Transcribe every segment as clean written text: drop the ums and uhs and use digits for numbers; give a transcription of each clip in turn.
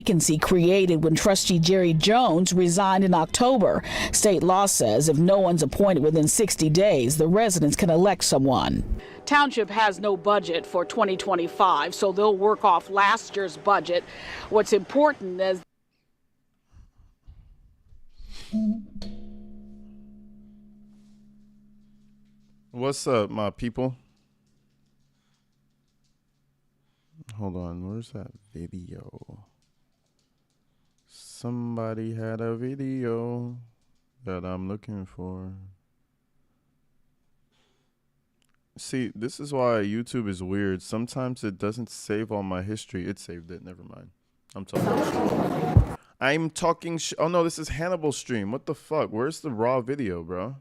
Vacancy created when trustee Jerry Jones resigned in October. State law says if no one's appointed within 60 days, the residents can elect someone. Township has no budget for 2025, so they'll work off last year's budget. What's important is what's up, my people? Hold on, where's that video? Somebody had a video that I'm looking for. See, this is why YouTube is weird. Sometimes it doesn't save all my history. It saved it. Never mind. I'm talking. Oh no, this is Hannibal's stream. What the fuck? Where's the raw video, bro?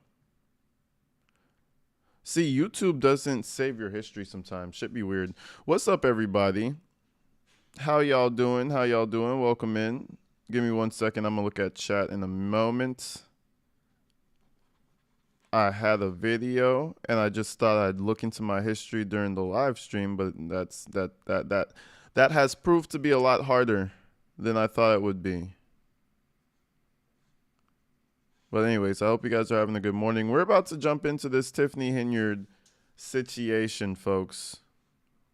See, YouTube doesn't save your history sometimes. Should be weird. What's up, everybody? How y'all doing? How y'all doing? Welcome in. Give me 1 second. I'm going to look at chat in a moment. I had a video, and I just thought I'd look into my history during the live stream, but that has proved to be a lot harder than I thought it would be. But anyways, I hope you guys are having a good morning. We're about to jump into this Tiffany Henyard situation, folks.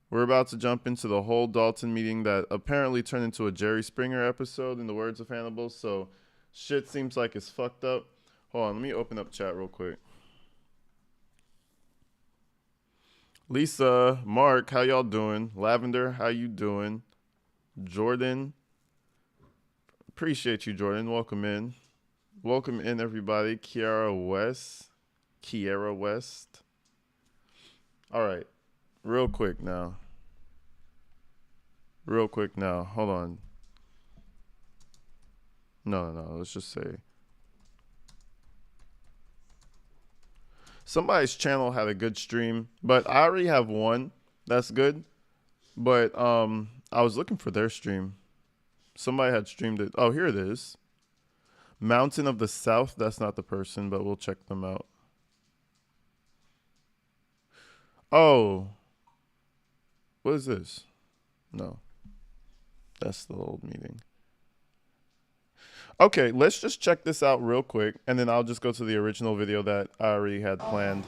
We're about to jump into the whole Dalton meeting that apparently turned into a Jerry Springer episode, in the words of Hannibal. So shit seems like it's fucked up. Hold on, let me open up chat real quick. Lisa, Mark, how y'all doing? Lavender, how you doing? Jordan, appreciate you, Jordan. Welcome in. Welcome in, everybody. Kiara West. All right. Real quick now. Hold on. No. Let's just say. Somebody's channel had a good stream, but I already have one. That's good. But I was looking for their stream. Somebody had streamed it. Oh, here it is. Mountain of the South. That's not the person, but we'll check them out. Oh. What is this? No. That's the old meeting. Okay, let's just check this out real quick, and then I'll just go to the original video that I already had planned.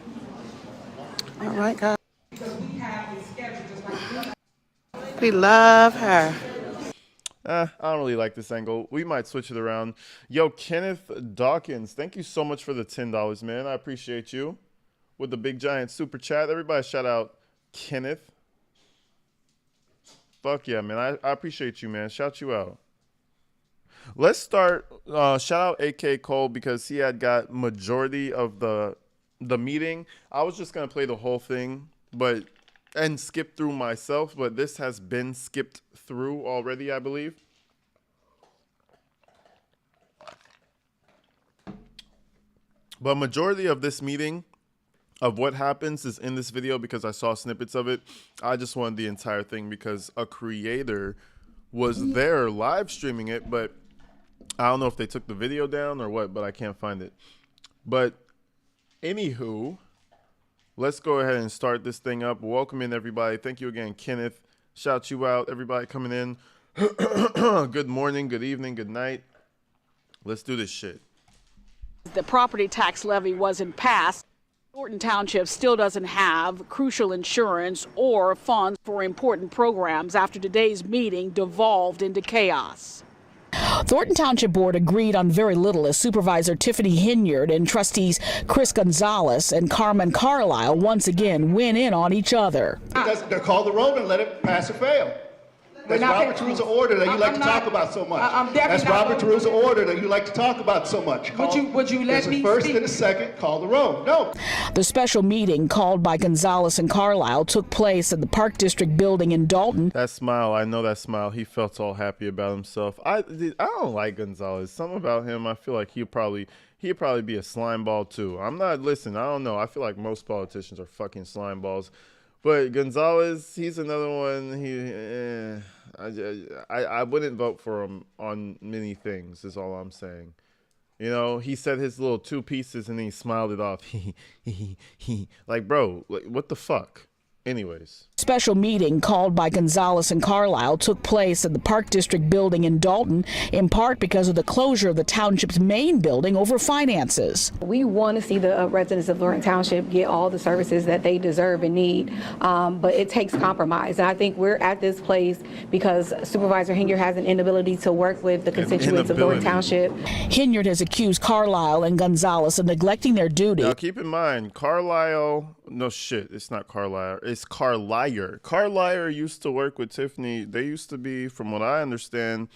All right, guys. We love her. I don't really like this angle. We might switch it around. Yo, Kenneth Dawkins, thank you so much for the $10, man. I appreciate you. With the big giant super chat. Everybody shout out Kenneth. Fuck yeah, man. I appreciate you, man. Shout you out. Let's start. Shout out AK Cole because he had got majority of the meeting. I was just going to play the whole thing and skip through myself, but this has been skipped through already, I believe. But majority of this meeting of what happens is in this video because I saw snippets of it. I just wanted the entire thing because a creator was there live streaming it, but I don't know if they took the video down or what, but I can't find it. But anywho, let's go ahead and start this thing up. Welcome in, everybody. Thank you again, Kenneth. Shout you out, everybody coming in. Good morning, good evening, good night. Let's do this shit. the property tax levy wasn't passed. Thornton Township still doesn't have crucial insurance or funds for important programs after today's meeting devolved into chaos. Thornton Township Board agreed on very little as Supervisor Tiffany Henyard and trustees Chris Gonzalez and Carmen Carlisle once again went in on each other. Call the roll and let it pass or fail. That's Robert's Rules of Order that you like to talk about so much. That's Robert's Rules of Order that you like to talk about so much. Would you let me speak? First speak? and a second, call the roll. No. The special meeting called by Gonzalez and Carlisle took place at the Park District building in Dalton. That smile, I know that smile. He felt all happy about himself. I don't like Gonzalez. Something about him, I feel like he'd probably be a slime ball too. I don't know. I feel like most politicians are fucking slime balls. But Gonzalez, he's another one. I wouldn't vote for him on many things, is all I'm saying. You know, he said his little two pieces and then he smiled it off. Like, bro, like, what the fuck? Anyways. Special meeting called by Gonzalez and Carlisle took place at the Park District building in Dalton, in part because of the closure of the township's main building over finances. We want to see the residents of Lawrence Township get all the services that they deserve and need, but it takes compromise. And I think we're at this place because Supervisor Henyard has an inability to work with the constituents of Lawrence Township. Henyard has accused Carlisle and Gonzalez of neglecting their duty. Now keep in mind, Carlisle, no shit, it's not Carlisle, it's Carlisle. Carlisle used to work with Tiffany. They used to be, from what I understand,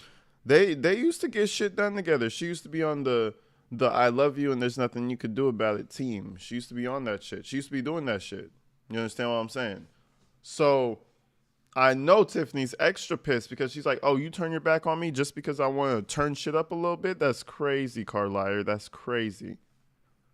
they used to get shit done together. She used to be on the I love you and there's nothing you could do about it team. She used to be on that shit. She used to be doing that shit. You understand what I'm saying? So I know Tiffany's extra pissed because she's like, oh, you turn your back on me just because I want to turn shit up a little bit? That's crazy, Carlisle. That's crazy.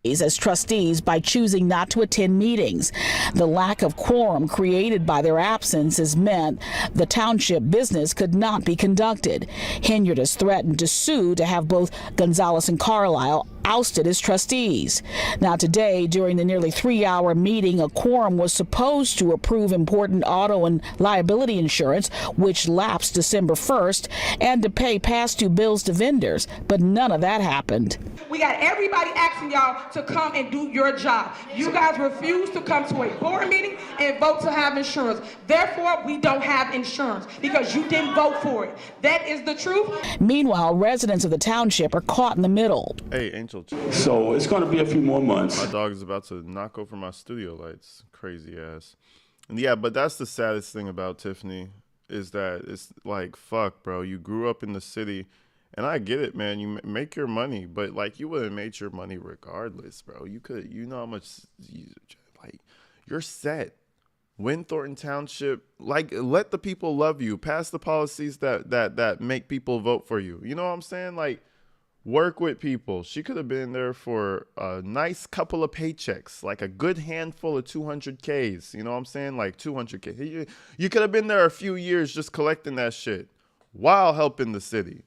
As trustees by choosing not to attend meetings. The lack of quorum created by their absence has meant the township business could not be conducted. Henyard has threatened to sue to have both Gonzalez and Carlisle ousted as trustees. Now today, during the nearly 3-hour meeting, a quorum was supposed to approve important auto and liability insurance, which lapsed December 1st, and to pay past due bills to vendors, but none of that happened. We got everybody asking y'all to come and do your job. You guys refuse to come to a board meeting and vote to have insurance. Therefore, we don't have insurance because you didn't vote for it. That is the truth. Meanwhile, residents of the township are caught in the middle. Hey, Angel. So it's going to be a few more months. My dog is about to knock over my studio lights. Crazy ass. And yeah, but that's the saddest thing about Tiffany is that it's like, fuck, bro. You grew up in the city. And I get it, man. You make your money, but like you would have made your money regardless, bro. You could, you know how much, like, you're set. Win Thornton Township, like, let the people love you. Pass the policies that make people vote for you. You know what I'm saying? Like, work with people. She could have been there for a nice couple of paychecks, like a good handful of 200Ks. You know what I'm saying? Like 200K. You could have been there a few years just collecting that shit while helping the city.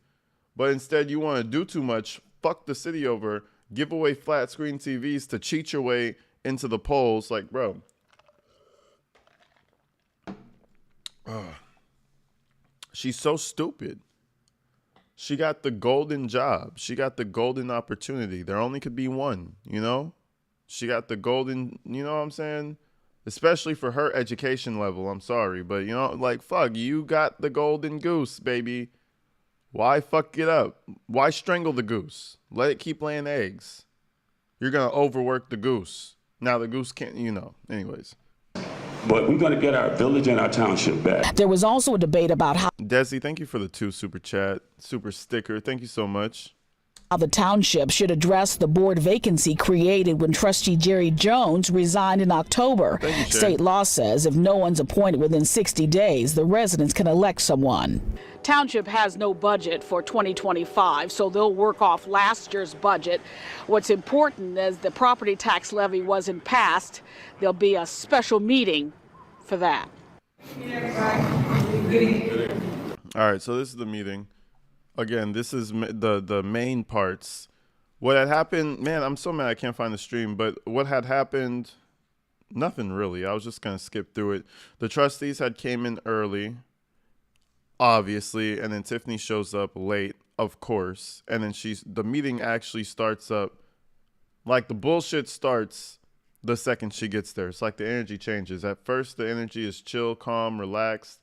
But instead, you want to do too much, fuck the city over, give away flat screen TVs to cheat your way into the polls. Like, bro. She's so stupid. She got the golden job. She got the golden opportunity. There only could be one, you know? She got the golden, you know what I'm saying? Especially for her education level, I'm sorry. But, you know, like, fuck, you got the golden goose, baby. Why fuck it up? Why strangle the goose? Let it keep laying eggs. You're going to overwork the goose. Now the goose can't, you know, anyways. But we're going to get our village and our township back. There was also a debate about how Desi, thank you for the 2 super chat, super sticker. Thank you so much. How the township should address the board vacancy created when trustee Jerry Jones resigned in October. Thank you, State law says if no one's appointed within 60 days, the residents can elect someone. Township has no budget for 2025, so they'll work off last year's budget. What's important is the property tax levy wasn't passed. There'll be a special meeting for that. All right, so this is the meeting. Again, this is the main parts. What had happened, man, I'm so mad I can't find the stream, but what had happened, nothing really. I was just going to skip through it. The trustees had came in early, obviously, and then Tiffany shows up late, of course, and then the meeting actually starts up, like the bullshit starts the second she gets there. It's like the energy changes. At first, the energy is chill, calm, relaxed.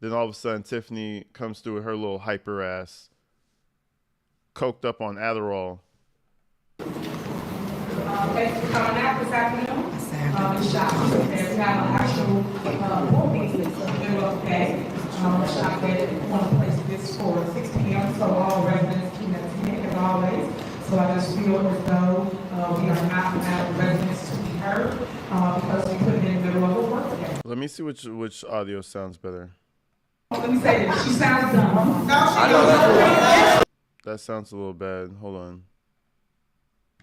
Then all of a sudden, Tiffany comes through with her little hyper ass, coked up on Adderall. Thanks for coming out this afternoon. The shop has got an actual board meeting in the middle of the day. The shop that want to place this for 6 p.m. so all residents can attend as always. So I just feel as though we are not allowing residents to be heard because we put it in the middle of a work day. Let me see which audio sounds better. Let me say this. She sounds dumb. No, That sounds a little bad. Hold on.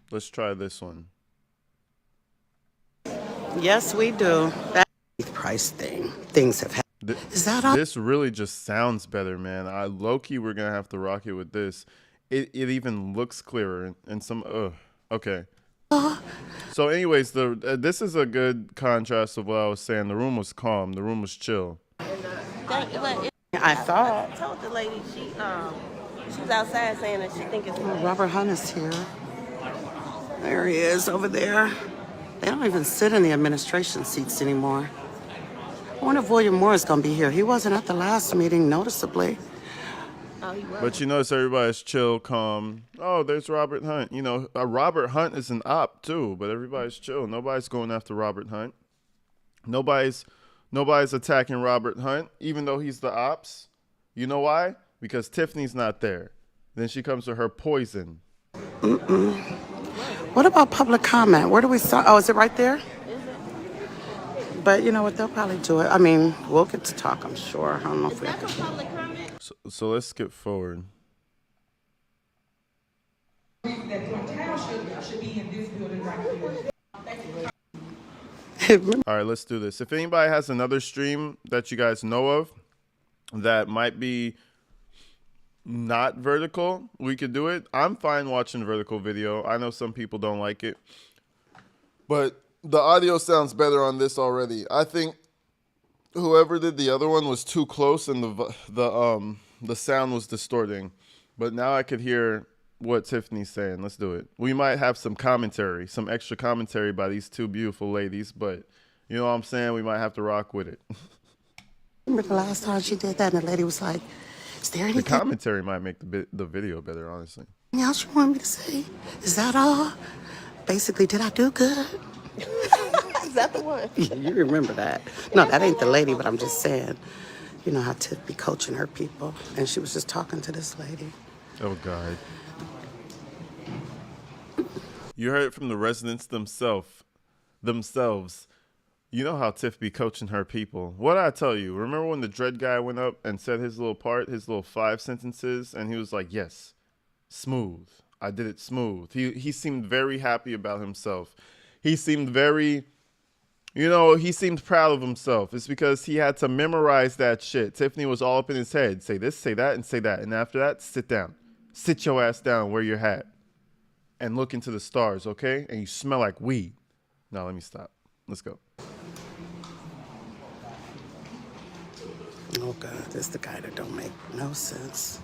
Let's try this one. Yes, we do. That price thing. Things have happened. Is that all? This really just sounds better, man. Low-key, we're going to have to rock it with this. It even looks clearer and some, okay. So anyways, this is a good contrast of what I was saying. The room was calm. The room was chill. I thought. I told the lady she was outside saying that she think it's Robert Hunt is here. There he is over there. They don't even sit in the administration seats anymore. I wonder if William Moore is going to be here. He wasn't at the last meeting, noticeably. But you notice everybody's chill, calm. Oh, there's Robert Hunt. You know, Robert Hunt is an op too, but everybody's chill. Nobody's going after Robert Hunt. Nobody's attacking Robert Hunt, even though he's the ops. You know why? Because Tiffany's not there. Then she comes with her poison. What about public comment? Where do we start? Oh, is it right there? But you know what? They'll probably do it. I mean, we'll get to talk, I'm sure. I don't know if we... public comment. So let's skip forward. That Thornton Township should be in this building right here. All right, let's do this. If anybody has another stream that you guys know of that might be not vertical, we could do it. I'm fine watching vertical video. I know some people don't like it, but the audio sounds better on this already. I think whoever did the other one was too close and the sound was distorting. But now I could hear what Tiffany's saying. Let's do it. We might have some commentary, some extra commentary by these two beautiful ladies, but you know what I'm saying? We might have to rock with it. Remember the last time she did that and the lady was like, is there anything The commentary might make the video better, honestly. else you want me to say? Is that all? Basically, did I do good? Is that the one? Yeah, you remember that. No, that ain't the lady, but I'm just saying, you know how Tiff be coaching her people, and she was just talking to this lady. Oh, God. You heard it from the residents themselves. You know how Tiff be coaching her people. What did I tell you? Remember when the dread guy went up and said his little part, his little 5 sentences, and he was like, yes, smooth. I did it smooth. He seemed very happy about himself. He seemed very, he seemed proud of himself. It's because he had to memorize that shit. Tiffany was all up in his head. Say this, say that, and say that. And after that, sit down. Sit your ass down, wear your hat, and look into the stars, okay? And you smell like weed. Now let me stop. Let's go. Oh, God, this is the guy that don't make no sense.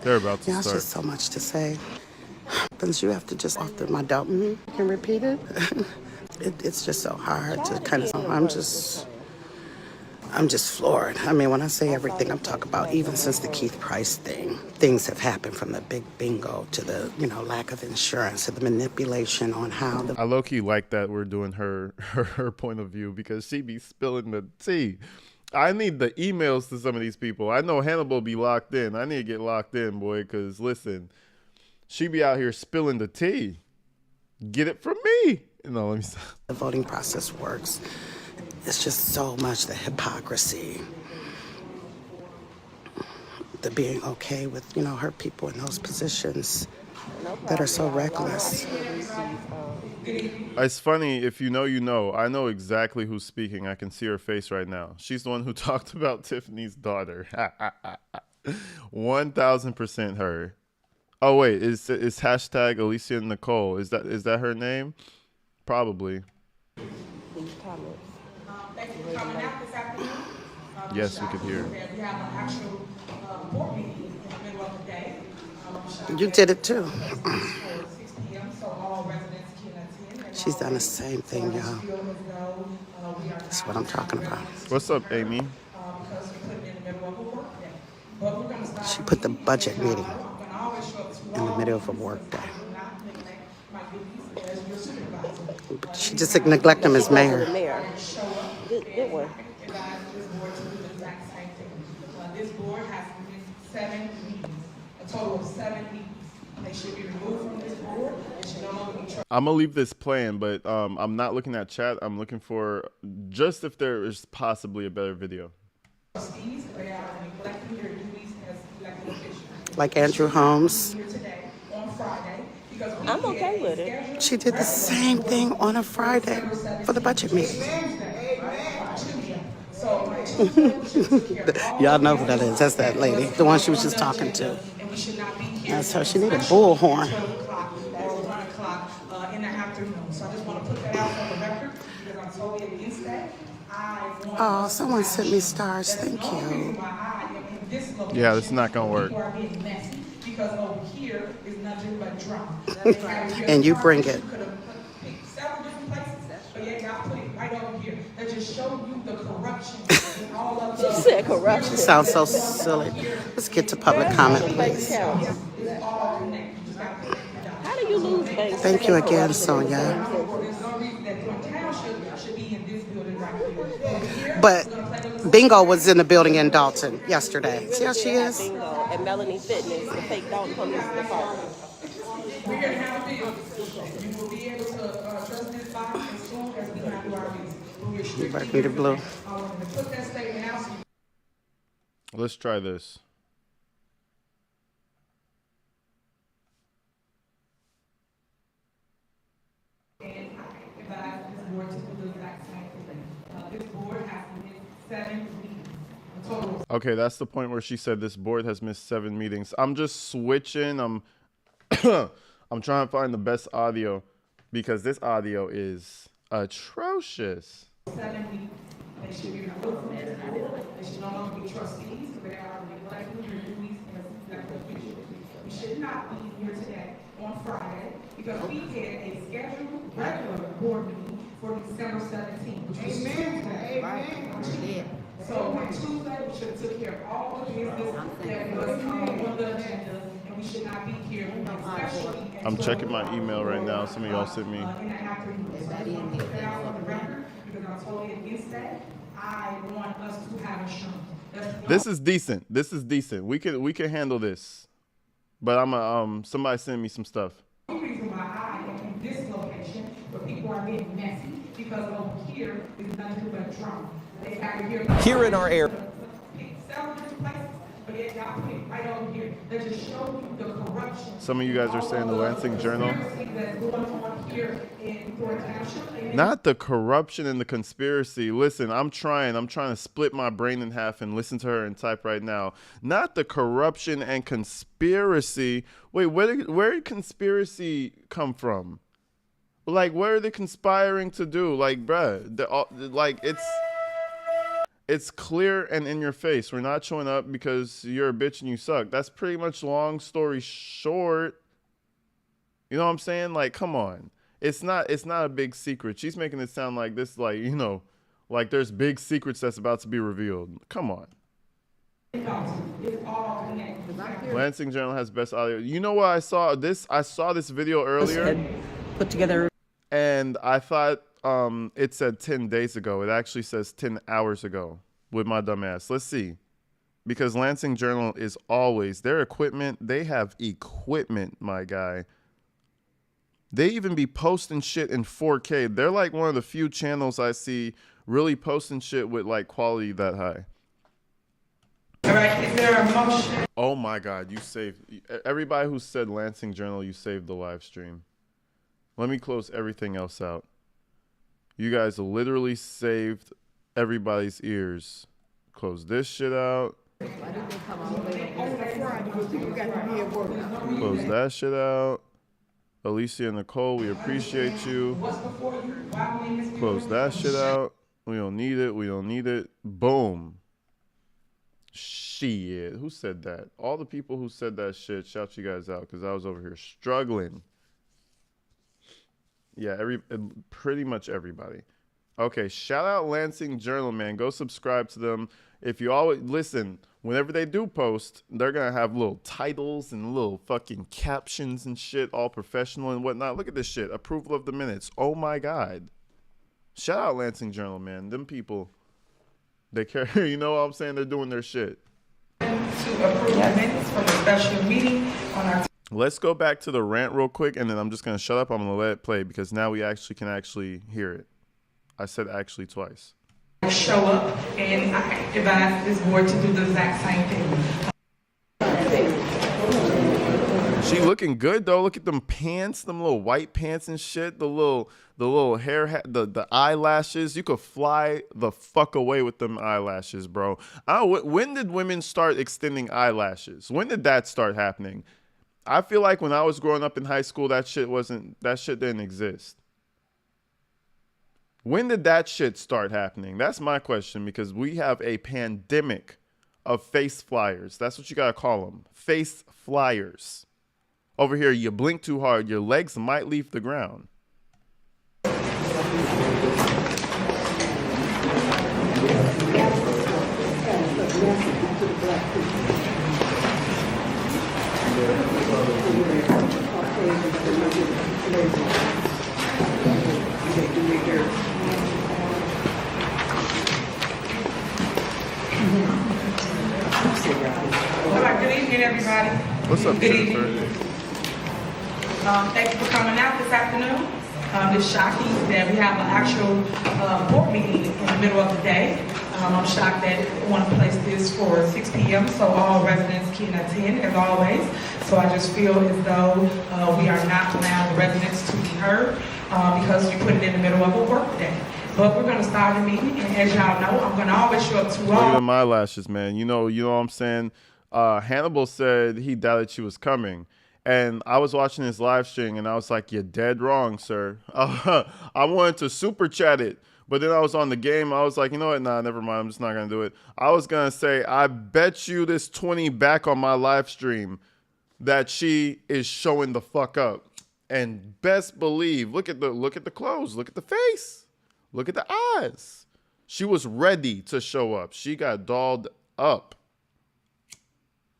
They're about to Yeah, it's start. just so much to say. But you have to just after my doubt. You can repeat it. It's just so hard to kind of. I'm just floored. I mean, when I say everything I'm talking about, even since the Keith Price thing, things have happened from the big bingo to the lack of insurance to the manipulation on how the. I low-key like that we're doing her point of view because she be spilling the tea. I need the emails to some of these people. I know Hannibal be locked in. I need to get locked in, boy, because listen, she be out here spilling the tea. Get it from me. No, let me stop. The voting process works. It's just so much the hypocrisy. The being okay with, her people in those positions that are so reckless. It's funny, if you know, you know. I know exactly who's speaking. I can see her face right now. She's the one who talked about Tiffany's daughter. 1,000% her. Oh, wait, is hashtag Alicia Nicole. Is that her name? Probably. Thank you for coming out this afternoon. Yes, we could hear. We have an actual board meeting in the middle of the day. You did it too. 6 p.m. So all residents can attend. She's done the same thing, y'all. That's what I'm talking about. What's up, Amy? Because we put it in the middle of a work day. But we're going to start. She put the budget meeting I'm going to always show up to in the middle of a work day. not neglect my duties as your supervisor. She just neglected him as mayor. Mayor. Good one. Advise this board to do the exact same thing. This board has 7 meetings, a total of 7 meetings. They should be removed from this board. It should no longer be trusted. I'm going to leave this playing, but I'm not looking at chat. I'm looking for just if there is possibly a better video. Trustees, they are neglecting their duties as elected officials. Like Andrew Holmes. Here today, on Friday, because we I'm okay with it. She did the same thing on a Friday for the budget meeting. So Y'all know who that is. That's that lady, the one she was just talking to. That's her. She need a bullhorn. In the afternoon. So I just want to put that out for the record because I'm totally against that. Oh, someone sent me stars. Thank you. Yeah, this is not gonna work. Because over here is nothing but drama. And you bring it. Several different places, but yet y'all put it right over here. That just show you the corruption in all of the. She said corruption. She sounds so silly. Let's get to public comment, please. How do you lose things? Thank you again, Sonia. But Bingo was in the building in Dalton yesterday. See how she is? Bingo and Melanie Fitness, the fake Dalton Police Department. We're going to have a bill. You will be able to trust this body as soon as we have our business. Breaking the blue. Put that statement out. Let's try this. And I advise this board to do the exact same thing. This board has missed 7 meetings. A total of Okay, that's the point where she said this board has missed 7 meetings. I'm just switching. I'm I'm trying to find the best audio because this audio is atrocious. 7 meetings. They should be removed. They should no longer be trustees. They are neglecting their duties as elected officials. We should not be here today on Friday because we had a scheduled regular board meeting for December 17th, which was Tuesday. Right? So on Tuesday, we should have took care of all the business that was on the agenda, and we should not be here, especially. I'm checking my email right now. Some of y'all sent me. In the afternoon. So I just want to put that out on the record because I'm totally against that. I want us to have insurance. This is decent. This is decent. We can handle this. But I'm somebody send me some stuff. The reason why I am in this location where people are getting messy because over here is nothing but drama. They have here in our area. Several different places, but yet y'all put it right over here. That just show you the corruption. Some of you guys are saying the Lansing Journal. That's going on here in Thornton Township. Not the corruption and the conspiracy. Listen, I'm trying to split my brain in half and listen to her and type right now. Not the corruption and conspiracy. Wait, where did conspiracy come from? Like, what are they conspiring to do? Like, bruh, it's clear and in your face. We're not showing up because you're a bitch and you suck. That's pretty much long story short. You know what I'm saying? Like, come on. It's not a big secret. She's making it sound like this, like, you know, like there's big secrets that's about to be revealed. Come on. Lansing Journal has best audio. You know what I saw this video earlier. Put together. And I thought it said 10 days ago. It actually says 10 hours ago with my dumb ass. Let's see. Because Lansing Journal is always their equipment. They have equipment, my guy. They even be posting shit in 4K. They're like one of the few channels I see really posting shit with like quality that high. All right, is there a motion? Oh my God, you saved everybody who said Lansing Journal, you saved the live stream. Let me close everything else out. You guys literally saved everybody's ears. Close this shit out. Close that shit out. Alicia and Nicole, we appreciate you. Close that shit out. We don't need it. We don't need it. Boom. Shit. Who said that? All the people who said that shit, shout you guys out because I was over here struggling. Yeah, pretty much everybody. Okay, shout out Lansing Journal, man. Go subscribe to them. If you always listen, whenever they do post, they're gonna have little titles and little fucking captions and shit, all professional and whatnot. Look at this shit. Approval of the minutes. Oh my God. Shout out Lansing Journal, man. Them people, they care. You know what I'm saying? They're doing their shit. To approve the minutes from the special meeting on our. Let's go back to the rant real quick, and then I'm just going to shut up. I'm going to let it play because now we actually can hear it. I said actually twice. Show up, and I advise this board to do the exact same thing. She looking good though. Look at them pants, them little white pants and shit. The little hair, the eyelashes. You could fly the fuck away with them eyelashes, bro. When did women start extending eyelashes? When did that start happening? I feel like when I was growing up in high school, that shit didn't exist. When did that shit start happening? That's my question, because we have a pandemic of face flyers. That's what you gotta call them. Face flyers. Over here, you blink too hard, your legs might leave the ground. All right, good evening, everybody. What's up, Good Jennifer? evening. Thank you for coming out this afternoon. It's shocking that we have an actual board meeting in the middle of the day. I'm shocked that we want to place this for 6 p.m. so all residents can attend as always. So I just feel as though we are not allowing the residents to be heard because we put it in the middle of a work day. But we're going to start the meeting, and as y'all know, I'm going to always show up to all. Look at my lashes, man. You know what I'm saying? Hannibal said he doubted she was coming. And I was watching his live stream, and I was like, you're dead wrong, sir. I wanted to super chat it. But then I was on the game. I was like, you know what? Nah, never mind. I'm just not going to do it. I was going to say, I bet you this 20 back on my live stream that she is showing the fuck up. And best believe, look at the clothes. Look at the face. Look at the eyes. She was ready to show up. She got dolled up.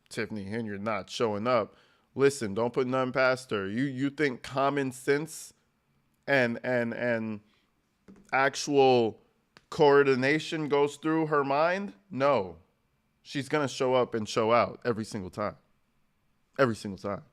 Tiffany Henyard not showing up. Listen, don't put nothing past her. You think common sense and actual coordination goes through her mind? No. She's going to show up and show out every single time. Every single time.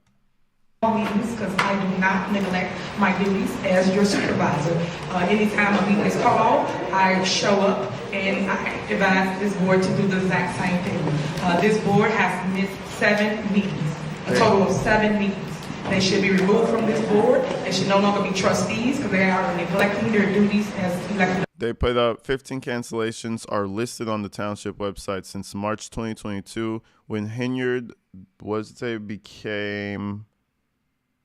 Meetings, because I do not neglect my duties as your supervisor. Anytime a meeting is called, I show up and I advise this board to do the exact same thing. This board has missed 7 meetings, a total of 7 meetings. They should be removed from this board. They should no longer be trustees because they are neglecting their duties as elected. They put up 15 cancellations are listed on the township website since March 2022 when Henyard became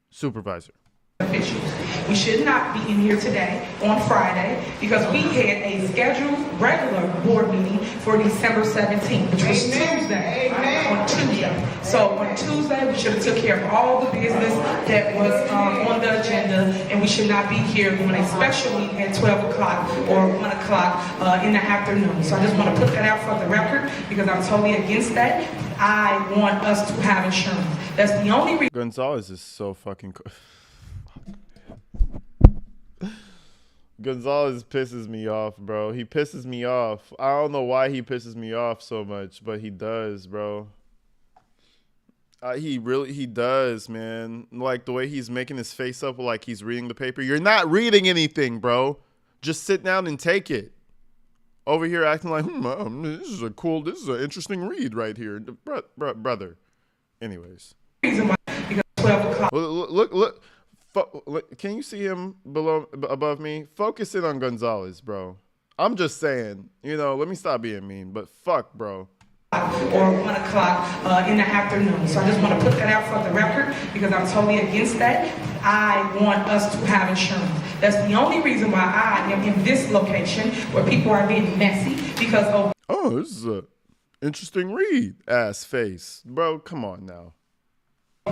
supervisor. Officials. We should not be in here today on Friday because we had a scheduled regular board meeting for December 17th, which was Tuesday. On Tuesday. So on Tuesday, we should have took care of all the business that was on the agenda, and we should not be here doing a special meeting at 12 o'clock or 1 o'clock in the afternoon. So I just want to put that out for the record because I'm totally against that. I want us to have insurance. That's the only reason. Gonzalez is so fucking cool. Gonzalez pisses me off, bro. He pisses me off. I don't know why he pisses me off so much, but he does, bro. He does, man. Like the way he's making his face up like he's reading the paper. You're not reading anything, bro. Just sit down and take it. Over here acting like, this is an interesting read right here. Brother. Anyways. Because 12 o'clock. Look. Can you see him above me? Focus in on Gonzalez, bro. I'm just saying, let me stop being mean, but fuck, bro. Or 1 o'clock in the afternoon. So I just want to put that out for the record because I'm totally against that. I want us to have insurance. That's the only reason why I am in this location where people are being messy because of. Oh, this is a interesting read, ass face. Bro, come on now.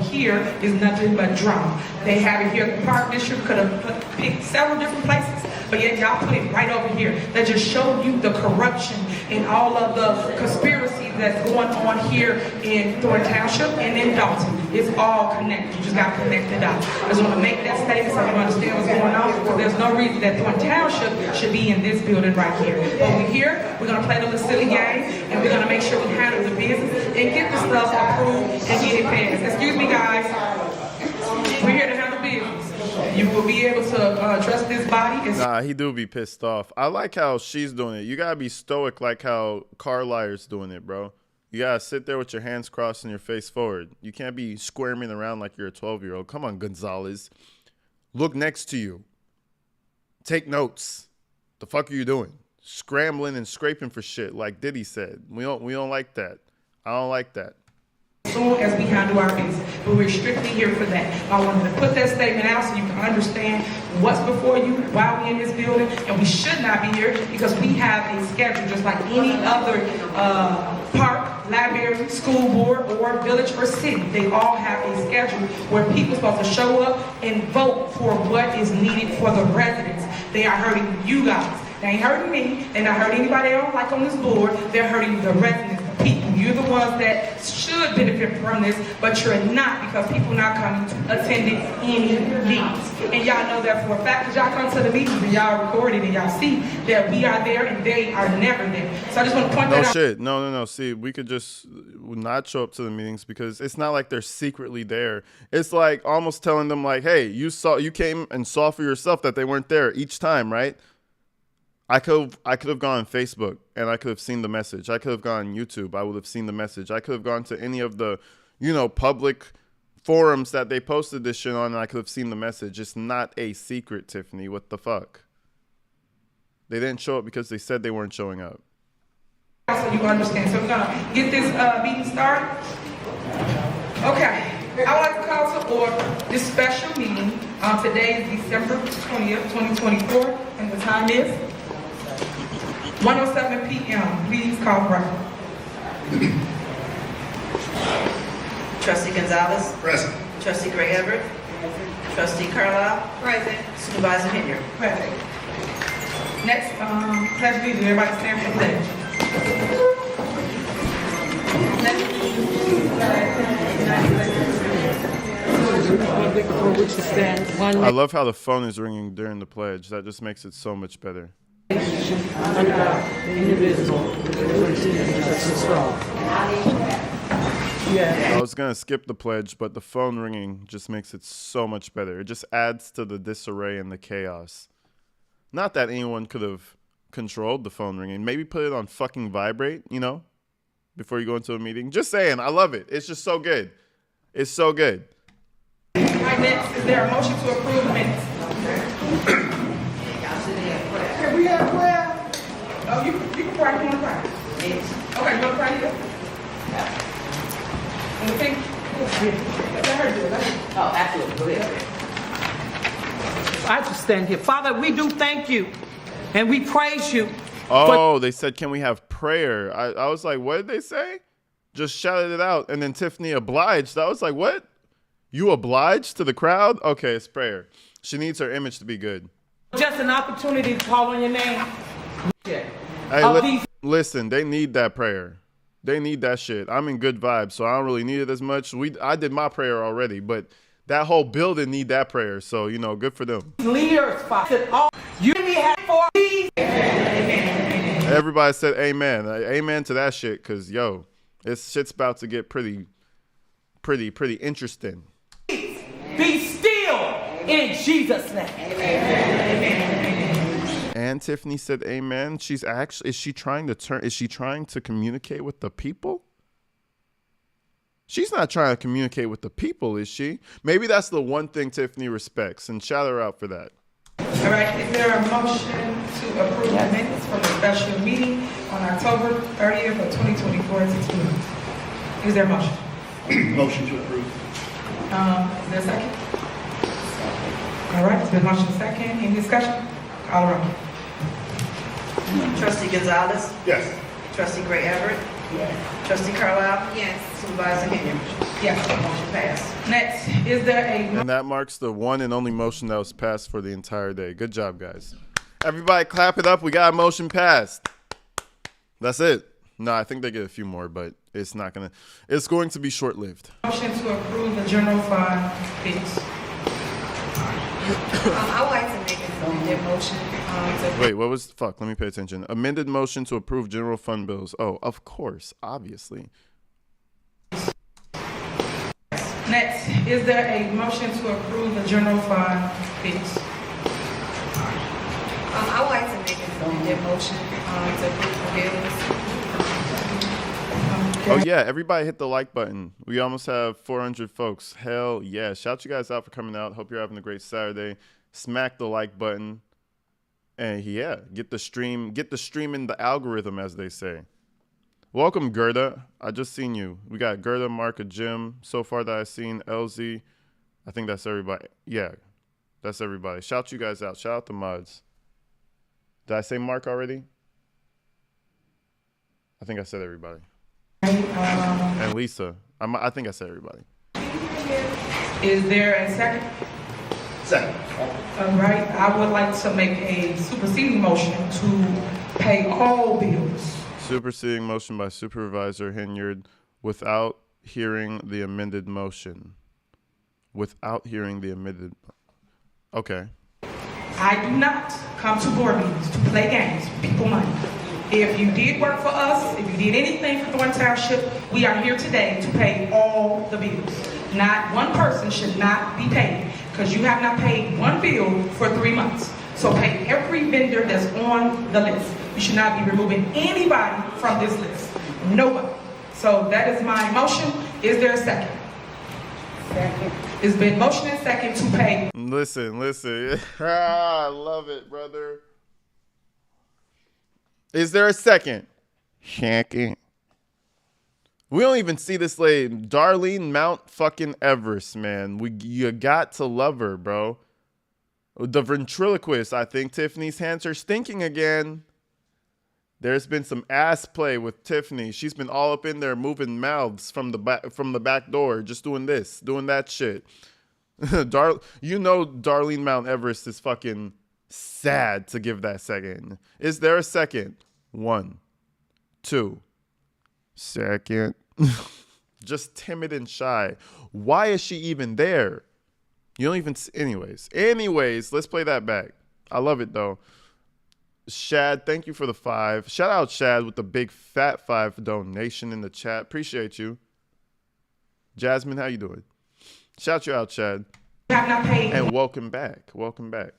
Here is nothing but drama. They have it here at the Park District, could have picked several different places, but yet y'all put it right over here. That just showed you the corruption and all of the conspiracy that's going on here in Thornton Township and in Dalton. It's all connected. You just got to connect the dots. I just want to make that statement so you understand what's going on, because there's no reason that Thornton Township should be in this building right here. But we're here, we're going to play the little silly game, and we're going to make sure we handle the business and get the stuff approved and get it passed. Excuse me, guys. We're here to handle business. You will be able to trust this body. Nah, he do be pissed off. I like how she's doing it. You gotta be stoic like how Carlyer's doing it, bro. You gotta sit there with your hands crossed and your face forward. You can't be squirming around like you're a 12-year-old. Come on, Gonzalez. Look next to you. Take notes. The fuck are you doing? Scrambling and scraping for shit like Diddy said. We don't like that. I don't like that. As soon as we handle our business, but we're strictly here for that. I wanted to put that statement out so you can understand what's before you, why we're in this building, and we should not be here because we have a schedule just like any other park, library, school board, or village or city. They all have a schedule where people are supposed to show up and vote for what is needed for the residents. They are hurting you guys. They ain't hurting me. They're not hurting anybody I don't like on this board. They're hurting the residents, the people. You're the ones that should benefit from this, but you're not because people not coming to attending any meetings. And y'all know that for a fact because y'all come to the meetings and y'all record it and y'all see that we are there and they are never there. So I just want to point that out. No shit. No. See, we could just not show up to the meetings because it's not like they're secretly there. It's like almost telling them like, hey, you came and saw for yourself that they weren't there each time, right? I could have gone on Facebook and I could have seen the message. I could have gone on YouTube. I would have seen the message. I could have gone to any of the, public forums that they posted this shit on and I could have seen the message. It's not a secret, Tiffany. What the fuck? They didn't show up because they said they weren't showing up. So you understand. So we're going to get this meeting started. Okay. I would like to call to order this special meeting. Today is December 20th, 2024, and the time is 1:07 p.m. Please call the roll. Trustee Gonzalez. Present. Trustee Gray Everett. Trustee Carlisle. Present. Supervisor Henyard. Present. Next, pledge allegiance. Everybody stand for the pledge. I love how the phone is ringing during the pledge. That just makes it so much better. I was going to skip the pledge, but the phone ringing just makes it so much better. It just adds to the disarray and the chaos. Not that anyone could have controlled the phone ringing. Maybe put it on fucking vibrate, before you go into a meeting. Just saying, I love it. It's just so good. It's so good. All right, next, is there a motion to approve the minutes? Can we have prayer? Oh, you can pray. You want to pray? Yes. Okay, you want to pray here? And the thing? Let her do it. Oh, absolutely. Go ahead. I just stand here. Father, we do thank you and we praise you. Oh, they said, can we have prayer? I was like, what did they say? Just shouted it out. And then Tiffany obliged. I was like, what? You obliged to the crowd? Okay, it's prayer. She needs her image to be good. Just an opportunity to call on your name. Hey, listen, they need that prayer. They need that shit. I'm in good vibes, so I don't really need it as much. I did my prayer already, but that whole building need that prayer. So, good for them. Leaders, Father. You have for me. Everybody said amen. Amen to that shit, because, this shit's about to get pretty interesting. Be still in Jesus' name. And Tiffany said amen. Is she trying to communicate with the people? She's not trying to communicate with the people, is she? Maybe that's the one thing Tiffany respects, and shout her out for that. All right, is there a motion to approve the minutes from the special meeting on October 30th of 2024 at 6 p.m.? Is there a motion? Motion to approve. Is there a second? All right, it's been motion second. Any discussion? Call the roll. Trustee Gonzalez. Yes. Trustee Gray Everett. Yes. Trustee Carlisle. Yes. Supervisor Henyard. Yes. Motion passed. Next, is there a And that marks the one and only motion that was passed for the entire day. Good job, guys. Everybody clap it up. We got a motion passed. That's it. No, I think they get a few more, but it's going to be short-lived. motion to approve the general fund bills? I would like to make an amended motion. Wait, what was... Fuck, let me pay attention. Amended motion to approve general fund bills. Oh, of course. Obviously. Next, is there a motion to approve the general fund bills? I would like to make an amended motion to approve the bills. Oh yeah, everybody hit the like button. We almost have 400 folks. Hell yeah. Shout you guys out for coming out. Hope you're having a great Saturday. Smack the like button. And yeah, get the stream in the algorithm, as they say. Welcome, Gerda. I just seen you. We got Gerda, Mark, Jim. So far that I've seen LZ. I think that's everybody. Yeah, that's everybody. Shout you guys out. Shout out the mods. Did I say Mark already? I think I said everybody. And Lisa. I think I said everybody. Is there a second? Second. All right, I would like to make a superseding motion to pay all bills. Superseding motion by Supervisor Henyard without hearing the amended motion. Without hearing the amended. Okay. I do not come to board meetings to play games with people money. If you did work for us, if you did anything for Thornton Township, we are here today to pay all the bills. Not one person should not be paid because you have not paid one bill for 3 months. So pay every vendor that's on the list. You should not be removing anybody from this list. Nobody. So that is my motion. Is there a second? Second. It's been motion and second to pay. Listen. I love it, brother. Is there a second? Second. We don't even see this lady, Darlene Mount fucking Everest, man. You got to love her, bro. The ventriloquist, I think Tiffany's hands are stinking again. There's been some ass play with Tiffany. She's been all up in there moving mouths from the back door, just doing this, doing that shit. You know Darlene Mount Everest is fucking sad to give that second. Is there a second? 1, 2. Second. Just timid and shy. Why is she even there? You don't even... Anyways, let's play that back. I love it, though. Shad, thank you for the 5. Shout out Shad with the big fat 5 donation in the chat. Appreciate you. Jasmine, how you doing? Shout you out, Shad. Have not paid. And welcome back. Welcome back.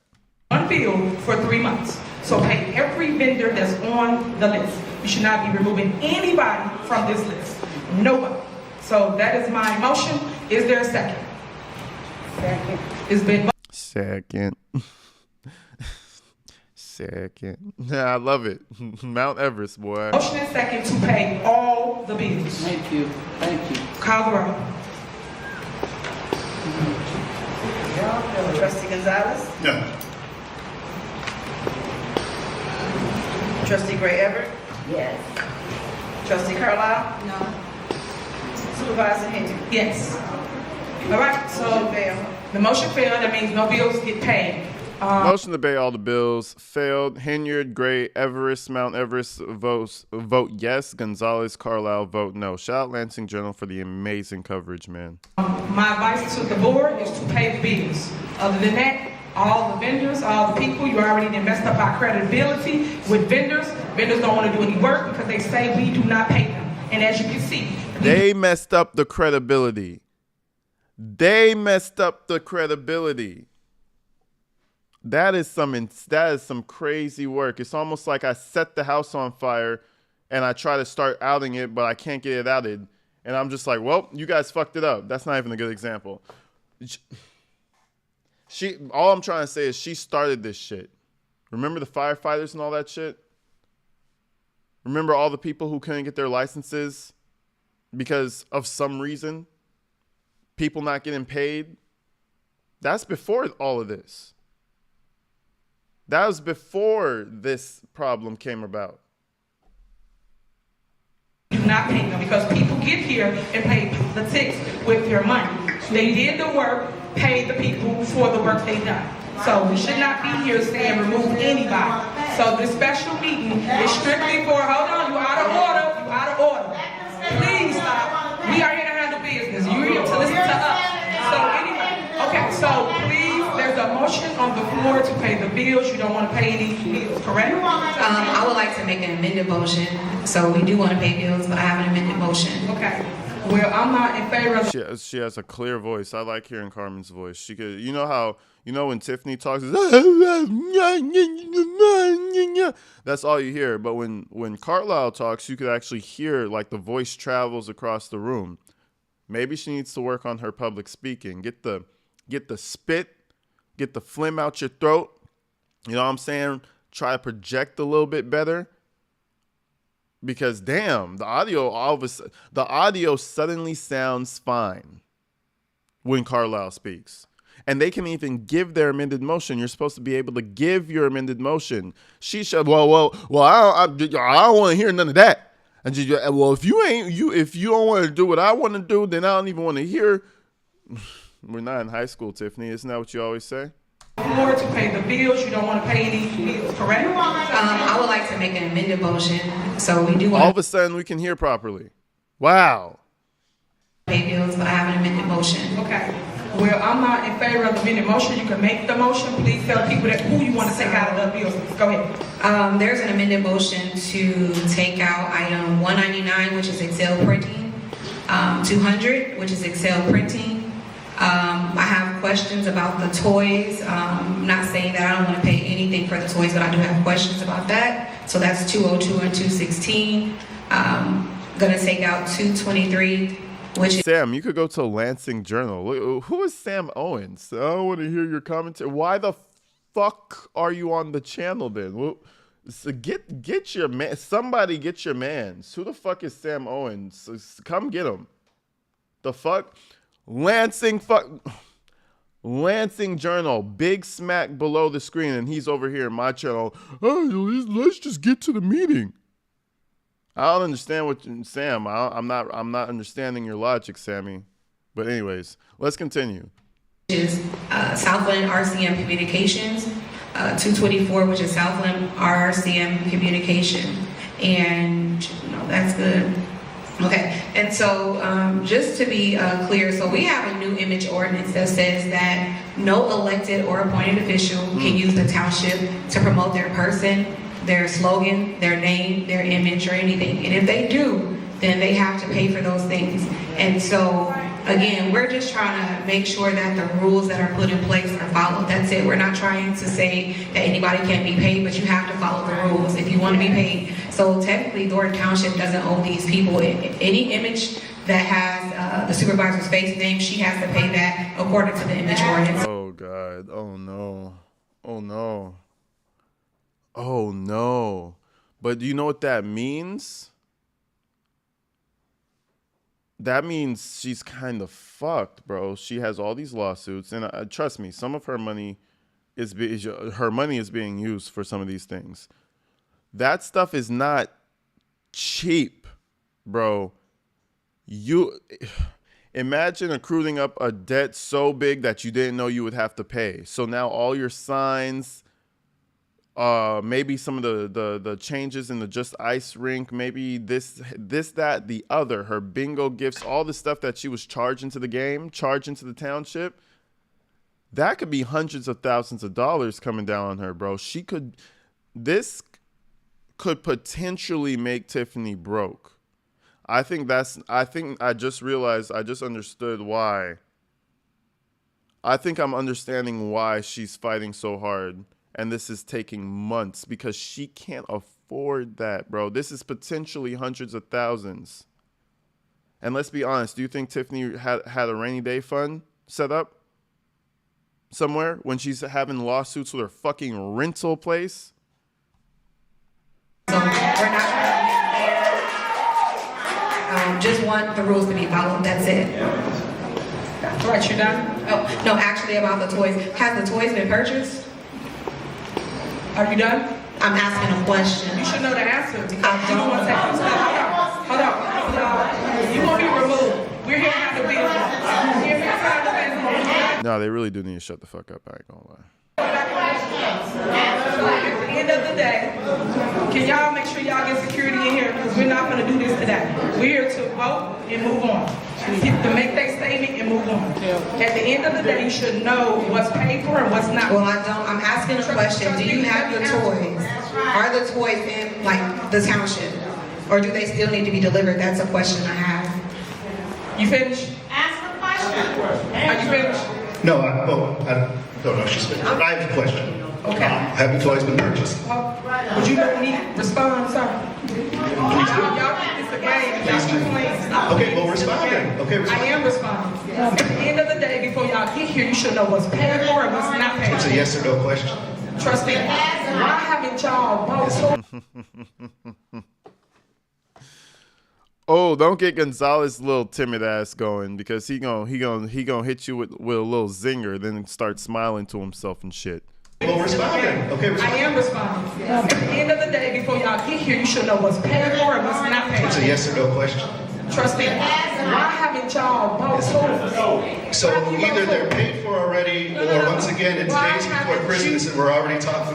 One bill for 3 months. So pay every vendor that's on the list. You should not be removing anybody from this list. Nobody. So that is my motion. Is there a second? Second. It's been second. Second. I love it. Mount Everest, boy. Motion and second to pay all the bills. Thank you. Thank you. Call the roll. Trustee Gonzalez? No. Trustee Gray Everett? Yes. Trustee Carlisle? No. Supervisor Henry? Yes. All right, so the motion failed. That means no bills get paid. Motion to pay all the bills failed. Henyard, Gray, Everest, Mount Everest vote yes. Gonzalez, Carlisle vote no. Shout out Lansing Journal for the amazing coverage, man. My advice to the board is to pay the bills. Other than that, all the vendors, all the people, you already done messed up our credibility with vendors. Vendors don't want to do any work because they say we do not pay them. And as you can see, they messed up the credibility. They messed up the credibility. That is some crazy work. It's almost like I set the house on fire and I try to start outing it, but I can't get it outed. And I'm just like, well, you guys fucked it up. That's not even a good example. All I'm trying to say is she started this shit. Remember the firefighters and all that shit? Remember all the people who couldn't get their licenses because of some reason? People not getting paid? That's before all of this. That was before this problem came about. Do not pay them because people get here and pay the ticks with their money. They did the work, paid the people for the work they done. So we should not be here saying remove anybody. So this special meeting is strictly for, hold on, you out of order, you out of order. Please stop. We are here to handle business. You're here to listen to us. So anyway, okay, so please, there's a motion on the floor to pay the bills. You don't want to pay any bills, correct? I would like to make an amended motion. So we do want to pay bills, but I have an amended motion. Okay. Well, I'm not in favor of. She has a clear voice. I like hearing Carmen's voice. She could, you know how, when Tiffany talks, that's all you hear. But when Carlisle talks, you could actually hear like the voice travels across the room. Maybe she needs to work on her public speaking. Get the spit, get the phlegm out your throat. You know what I'm saying? Try to project a little bit better. Because damn, the audio suddenly sounds fine when Carlisle speaks. And they can even give their amended motion. You're supposed to be able to give your amended motion. She should, well, I don't want to hear none of that. And she, well, if you don't want to do what I want to do, then I don't even want to hear. We're not in high school, Tiffany. Isn't that what you always say? More to pay the bills, you don't want to pay any bills, correct? I would like to make an amended motion, so we do want All of a sudden, we can hear properly. Wow. to pay bills, but I have an amended motion. Okay. Well, I'm not in favor of the amended motion. You can make the motion. Please tell people who you want to take out of the bills. Go ahead. There's an amended motion to take out item 199, which is Excel printing, 200, which is Excel printing. I have questions about the toys. I'm not saying that I don't want to pay anything for the toys, but I do have questions about that. So that's 202 and 216. Gonna take out 223, which is Sam, you could go to Lansing Journal. Who is Sam Owens? I want to hear your commentary. Why the fuck are you on the channel then? Well, so get your man. Somebody get your mans. Who the fuck is Sam Owens? Come get him. The fuck? Lansing Journal, big smack below the screen, and he's over here in my channel. Oh, let's just get to the meeting. I don't understand Sam. I'm not understanding your logic, Sammy. But anyways, let's continue. which is Southland RCM Communications, 224, which is Southland RCM Communication, and that's good. Okay, and so just to be clear, so we have a new image ordinance that says that no elected or appointed official can use the township to promote their person, their slogan, their name, their image, or anything. And if they do, then they have to pay for those things. And so, again, we're just trying to make sure that the rules that are put in place are followed. That's it. We're not trying to say that anybody can't be paid, but you have to follow the rules if you want to be paid. So technically, Thornton Township doesn't owe these people any image that has the supervisor's face name. She has to pay that according to the image ordinance. Oh, God. Oh, no. Oh, no. Oh, no. But do you know what that means? That means she's kind of fucked, bro. She has all these lawsuits, and trust me, some of her money is being used for some of these things. That stuff is not cheap, bro. You imagine accruing up a debt so big that you didn't know you would have to pay. So now all your signs, maybe some of the changes in the Just Ice rink, maybe this, that, the other, her bingo gifts, all the stuff that she was charging to the game, charging to the township, that could be hundreds of thousands of dollars coming down on her, bro. This could potentially make Tiffany broke. I just realized, I just understood why. I think I'm understanding why she's fighting so hard. And this is taking months because she can't afford that, bro. This is potentially hundreds of thousands. And let's be honest, do you think Tiffany had a rainy day fund set up somewhere when she's having lawsuits with her fucking rental place? So we're not trying to be fair. Just want the rules to be followed. That's it. All right, you done? Oh, no, actually about the toys. Has the toys been purchased? Are you done? I'm asking a question. You should know the answer because I you don't want to take this. Hold on. You won't be removed. We're here to have the bill. We're here to have the business. No, they really do need to shut the fuck up. I ain't gonna lie. At the end of the day, can y'all make sure y'all get security in here because we're not going to do this today. We're here to vote and move on. To make that statement and move on. At the end of the day, you should know what's paid for and what's not. Well, I don't. I'm asking a question. Do you have your toys? Are the toys in, like, the township? Or do they still need to be delivered? That's a question I have. You finished? Ask the question. Are you finished? No, I don't know if she's finished. I have a question. Okay. Have the toys been purchased? Would you let me respond, sir? Y'all think it's a game. Y'all playing. Okay, well, respond then. Okay, respond. I am responding. At the end of the day, before y'all get here, you should know what's paid for and what's not paid for. It's a yes or no question. Trust me. Why haven't y'all both? Oh, don't get Gonzalez little timid ass going, because he gonna hit you with a little zinger, then start smiling to himself and shit. Well, respond then. Okay, respond. I am responding. At the end of the day, before y'all get here, you should know what's paid for and what's not paid for. It's a yes or no question. Trust me. Why haven't y'all both toys? So either they're paid for already, or once again, it's days before Christmas and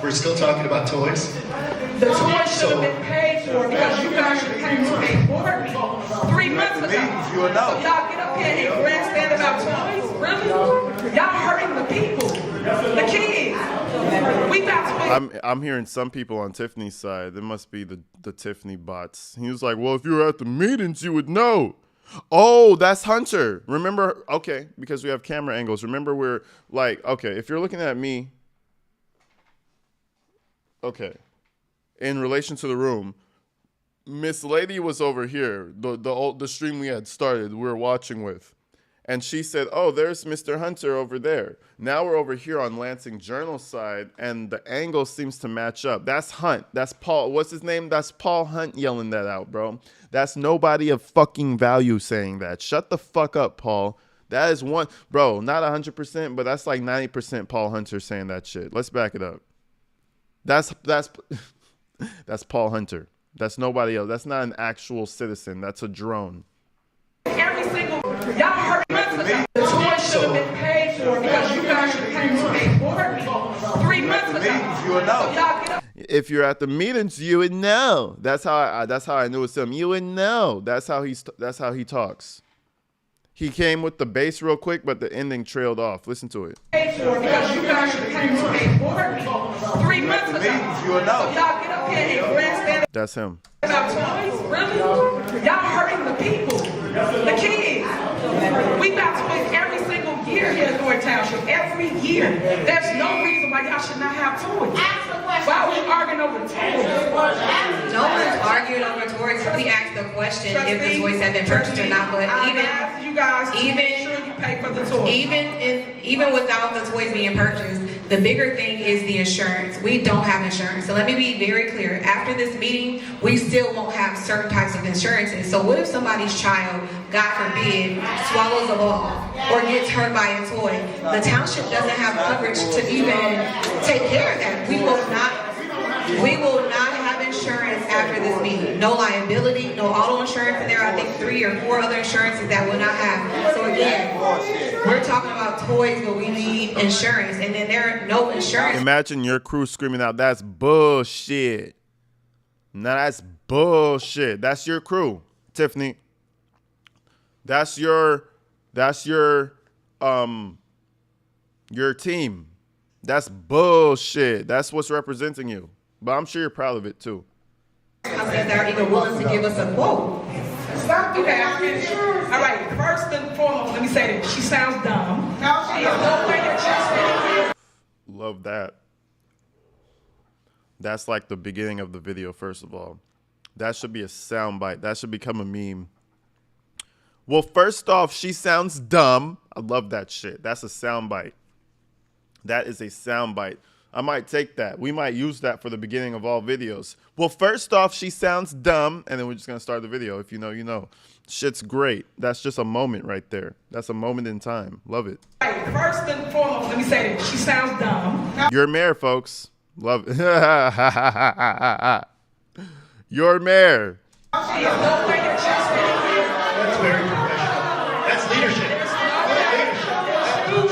we're still talking about toys. The toys should have been paid for because you guys should came to a board meeting 3 months ago. So y'all get up here and grandstand about toys? Really? Y'all hurting the people, the kids. We got toys. I'm hearing some people on Tiffany's side. There must be the Tiffany bots. He was like, well, if you were at the meetings, you would know. Oh, that's Hunter. Remember? Okay, because we have camera angles. Remember, we're like, okay, if you're looking at me, okay, in relation to the room, Miss Lady was over here, the stream we had started, we were watching with. And she said, oh, there's Mr. Hunter over there. Now we're over here on Lansing Journal side, and the angle seems to match up. That's Hunt. That's Paul. What's his name? That's Paul Hunt yelling that out, bro. That's nobody of fucking value saying that. Shut the fuck up, Paul. That is one, bro, not 100%, but that's like 90% Paul Hunter saying that shit. Let's back it up. That's Paul Hunter. That's nobody else. That's not an actual citizen. That's a drone. Every single y'all heard months ago. The toys should have been paid for because you guys should came to a board meeting 3 months ago. So y'all get up. If you're at the meetings, you would know. That's how I knew it's him. You would know. That's how he talks. He came with the bass real quick, but the ending trailed off. Listen to it. Paid for because you guys should came to a board meeting 3 months ago. So y'all get up here and grandstand That's him. about toys. Really? Y'all hurting the people, the kids. We got toys every single year here in North Township. Every year. There's no reason why y'all should not have toys. Why are we arguing over toys? No one's arguing over toys. We asked the question if the toys have been purchased or not, but even without the toys being purchased, the bigger thing is the insurance. We don't have insurance. So let me be very clear. After this meeting, we still won't have certain types of insurances. So what if somebody's child, God forbid, swallows a ball or gets hurt by a toy? The township doesn't have coverage to even take care of that. We will not have insurance after this meeting. No liability, no auto insurance, and there are I think 3 or 4 other insurances that will not have. So again, we're talking about toys, but we need insurance, and then there are no insurance. Imagine your crew screaming out, "That's bullshit." Now that's bullshit. That's your crew, Tiffany. That's your team. That's bullshit. That's what's representing you. But I'm sure you're proud of it too. They're even willing to give us a quote. Stop. Okay, I'm finished. All right, first and foremost, let me say that she sounds dumb. There's no way that she's sitting here. Love that. That's like the beginning of the video, first of all. That should be a soundbite. That should become a meme. Well, first off, she sounds dumb. I love that shit. That's a soundbite. That is a soundbite. I might take that. We might use that for the beginning of all videos. Well, first off, she sounds dumb. And then we're just going to start the video. If you know, you know. Shit's great. That's just a moment right there. That's a moment in time. Love it. First and foremost, let me say that she sounds dumb. You're mayor, folks. Love it. You're mayor. There's no way that she's sitting here. That's very professional. That's leadership. You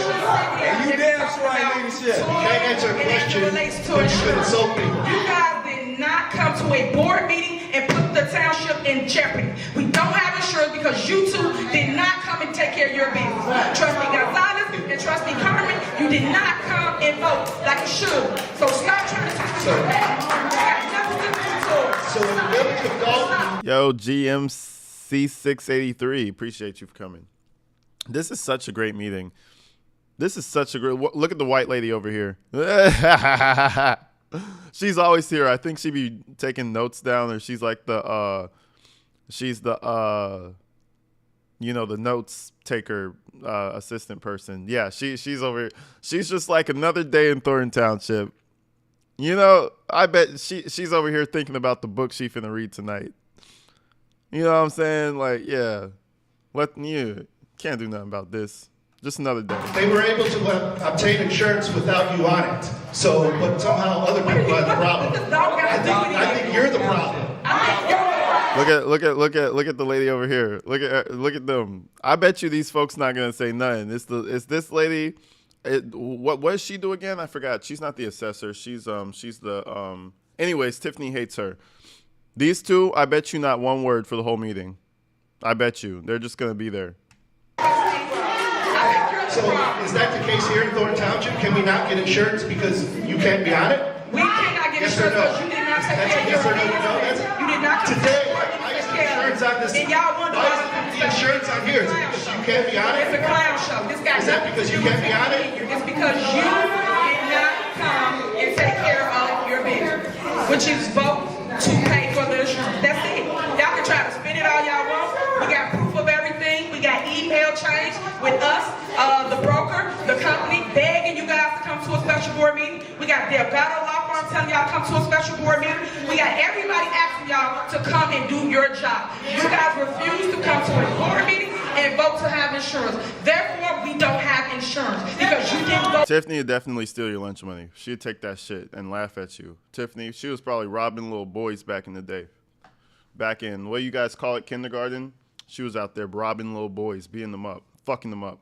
damn sure ain't leadership. You can't answer a question, but you should insult people. You guys did not come to a board meeting and put the township in jeopardy. We don't have insurance because you two did not come and take care of your business. Trustee Gonzalez and Trustee Carmen, you did not come and vote like you should. So stop trying to talk to me. So in the village of Dalton, Yo, GMC. C683, appreciate you for coming. This is such a great meeting. This is such a great, look at the white lady over here. She's always here. I think she be taking notes down, or she's like the you know, the notes taker assistant person. Yeah, she's over here. She's just like another day in Thornton Township. You know, I bet she's over here thinking about the book she finna read tonight. You know what I'm saying? Like, yeah, you can't do nothing about this. Just another day. They were able to obtain insurance without you on it. So, but somehow other people had the problem. I think you're the problem. Look at the lady over here. Look at them. I bet you these folks not gonna say nothing. It's this lady. What does she do again? I forgot. She's not the assessor. She's the Anyways, Tiffany hates her. These two, I bet you not one word for the whole meeting. I bet you they're just gonna be there. So is that the case here in Thornton Township? Can we not get insurance because you can't be on it? We cannot get Yes insurance or no? because you did not take That's care a of yes your or no? business. No, You did not today, I got the insurance on this. And y'all wonder why why is the insurance on here? Is it because you can't be on It's a it? clown show. This guy Is that because you can't be on it? It's because you did not come and take care of your business, which is vote to pay for the insurance. That's it. Y'all can try to spin it all y'all want. We got proof of everything. We got email chains with us, the broker, the company, begging you guys to come to a special board meeting. We got Delgado Law Firm telling y'all to come to a special board meeting. We got everybody asking y'all to come and do your job. You guys refuse to come to a board meeting and vote to have insurance. Therefore, we don't have insurance because you didn't vote. Tiffany would definitely steal your lunch money. She'd take that shit and laugh at you. Tiffany, she was probably robbing little boys back in the day. Back in, what do you guys call it, kindergarten? She was out there robbing little boys, beating them up, fucking them up.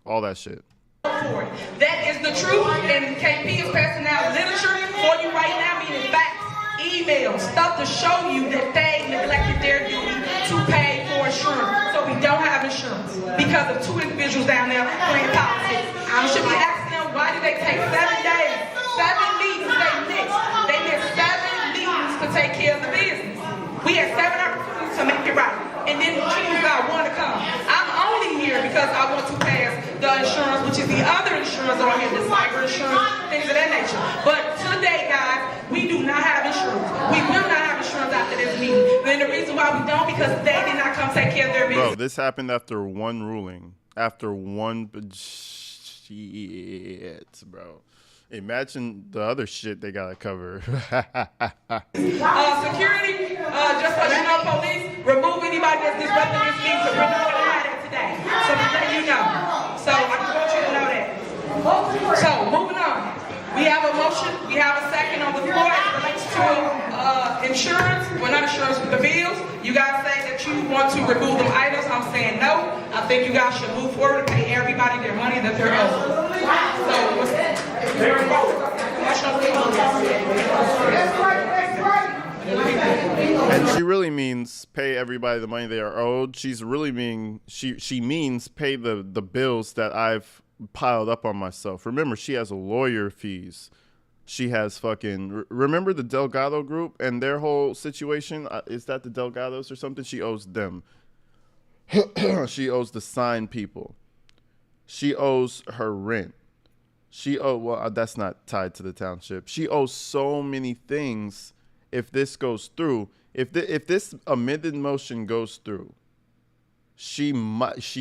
All that shit. That is the truth, and KP is passing out literature for you right now, meaning facts, emails, stuff to show you that they neglected their duty to pay for insurance. So we don't have insurance because of two individuals down there playing politics. I should be asking them, why did they take 7 days, 7 meetings they missed? They missed 7 meetings to take care of the business. We had 7 opportunities to make it right, and then choose about one to come. I'm only here because I want to pass the insurance, which is the other insurance on here, the cyber insurance, things of that nature. But today, guys, we do not have insurance. We will not have insurance after this meeting. And the reason why we don't, because they did not come take care of their business. Bro, this happened after one ruling. After one shit, bro. Imagine the other shit they gotta cover. Security, just so you know, police, remove anybody that's disrupting this meeting, so we're not gonna have that today. So to let you know. So I just want you to know that. So moving on. We have a motion, we have a second on the floor as it relates to insurance. Well, not insurance, but the bills. You guys say that you want to remove them items. I'm saying no. I think you guys should move forward and pay everybody their money that they're owed. So what's that? And she really means pay everybody the money they are owed. She's really mean she means pay the bills that I've piled up on myself. Remember, she has lawyer fees. She has fucking remember the Delgado group and their whole situation? Is that the Delgados or something? She owes them. She owes the sign people. She owes her rent. That's not tied to the township. She owes so many things. If this goes through, if this amended motion goes through, she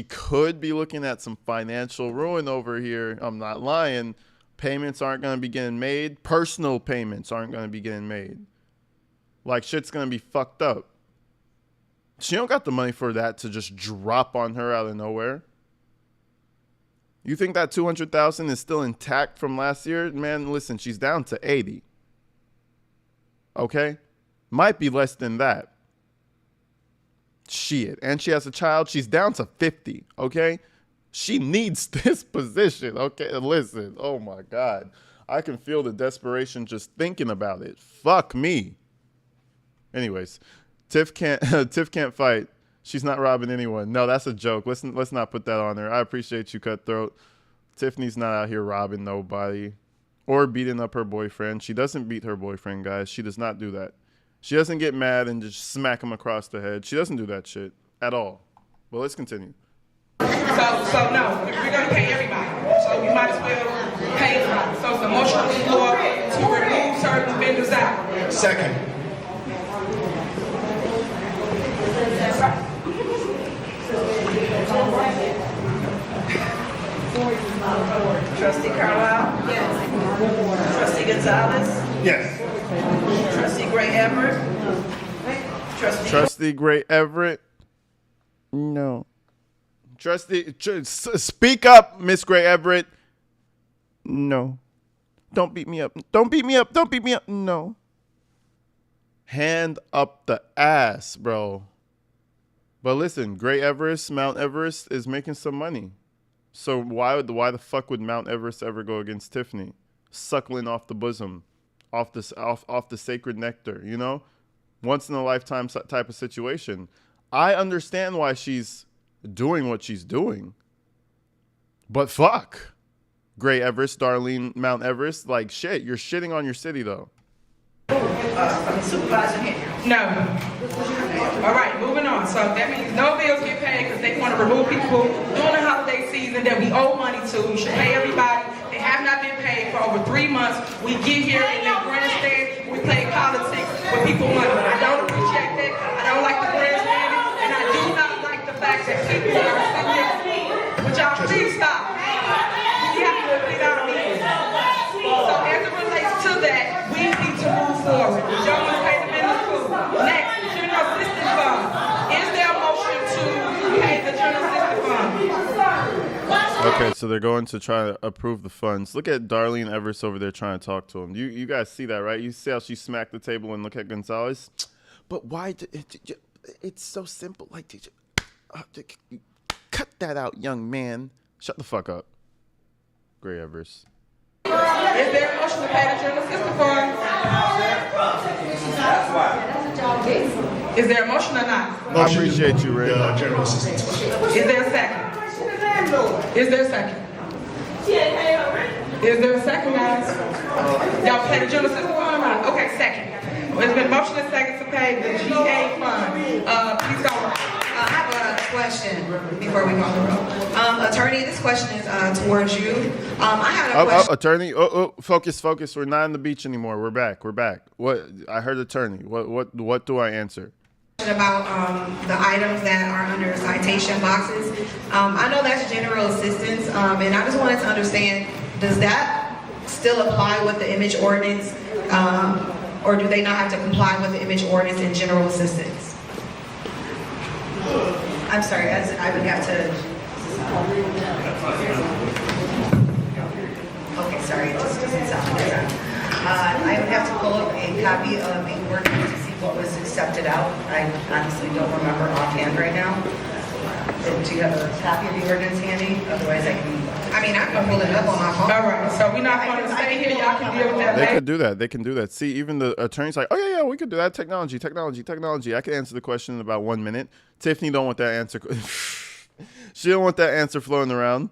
could be looking at some financial ruin over here. I'm not lying. Payments aren't going to be getting made. Personal payments aren't going to be getting made. Like, shit's going to be fucked up. She don't got the money for that to just drop on her out of nowhere. You think that $200,000 is still intact from last year? Man, listen, she's down to 80. Okay? Might be less than that. Shit. And she has a child. She's down to 50. Okay? She needs this position. Okay? Listen. Oh my God. I can feel the desperation just thinking about it. Fuck me. Anyways, Tiff can't fight. She's not robbing anyone. No, that's a joke. Let's not put that on her. I appreciate you, Cutthroat. Tiffany's not out here robbing nobody or beating up her boyfriend. She doesn't beat her boyfriend, guys. She does not do that. She doesn't get mad and just smack him across the head. She doesn't do that shit at all. But let's continue. So no, we're going to pay everybody. So we might as well pay everybody. So it's a motion on the floor to remove certain vendors out. Second. Trustee Carlisle? Yes. Trustee Gonzalez? Yes. Trustee Gray Everett? Trustee Gray Everett? No. Speak up, Miss Gray Everett. No. Don't beat me up. Don't beat me up. Don't beat me up. No. Hand up the ass, bro. But listen, Gray Everest, Mount Everest is making some money. So why the fuck would Mount Everest ever go against Tiffany? Suckling off the bosom, off the sacred nectar, you know? Once in a lifetime type of situation. I understand why she's doing what she's doing. But fuck. Gray Everest, Darlene, Mount Everest, like shit, you're shitting on your city though. Supervisor Henyard? No. All right, moving on. So that means no bills get paid because they want to remove people during the holiday season that we owe money to. We should pay everybody. They have not been paid for over 3 months. We get here and then grandstand. We play politics with people money. I don't appreciate that. I don't like the grandstanding, and I do not like the fact that people are sitting here. But y'all, please stop. We have to get out of here. So as it relates to that, we need to move forward. The gentleman pay the business food. Next, general assistance fund. Is there a motion to pay the general assistance fund? Okay, so they're going to try to approve the funds. Look at Darlene Everest over there trying to talk to him. You guys see that, right? You see how she smacked the table and look at Gonzalez? But why? It's so simple. Like, cut that out, young man. Shut the fuck up. Gray Everest. Is there a motion to pay the general assistance fund? Is there a motion or not? I appreciate you, Ray. General assistance. Is there a second? Is there a second? Is there a second, guys? Y'all pay the general assistance fund or not? Okay, second. There's been motion and second to pay the GA fund. Please go on. I have a question before we call the roll. Attorney, this question is towards you. I had a question. Attorney, focus. We're not on the beach anymore. We're back. What? I heard attorney. What do I answer? About the items that are under citation boxes. I know that's general assistance, and I just wanted to understand, does that still apply with the image ordinance, or do they not have to comply with the image ordinance in general assistance? I'm sorry, I would have to. Okay, sorry, it just doesn't sound like that. I would have to pull up a copy of the ordinance to see what was accepted out. I honestly don't remember offhand right now. Do you have a copy of the ordinance handy? Otherwise, I can pull it up on my phone. All right, so we're not going to stay here. Y'all can deal with that. They can do that. See, even the attorney's like, oh yeah, we could do that. Technology. I can answer the question in about 1 minute. Tiffany don't want that answer. She don't want that answer floating around.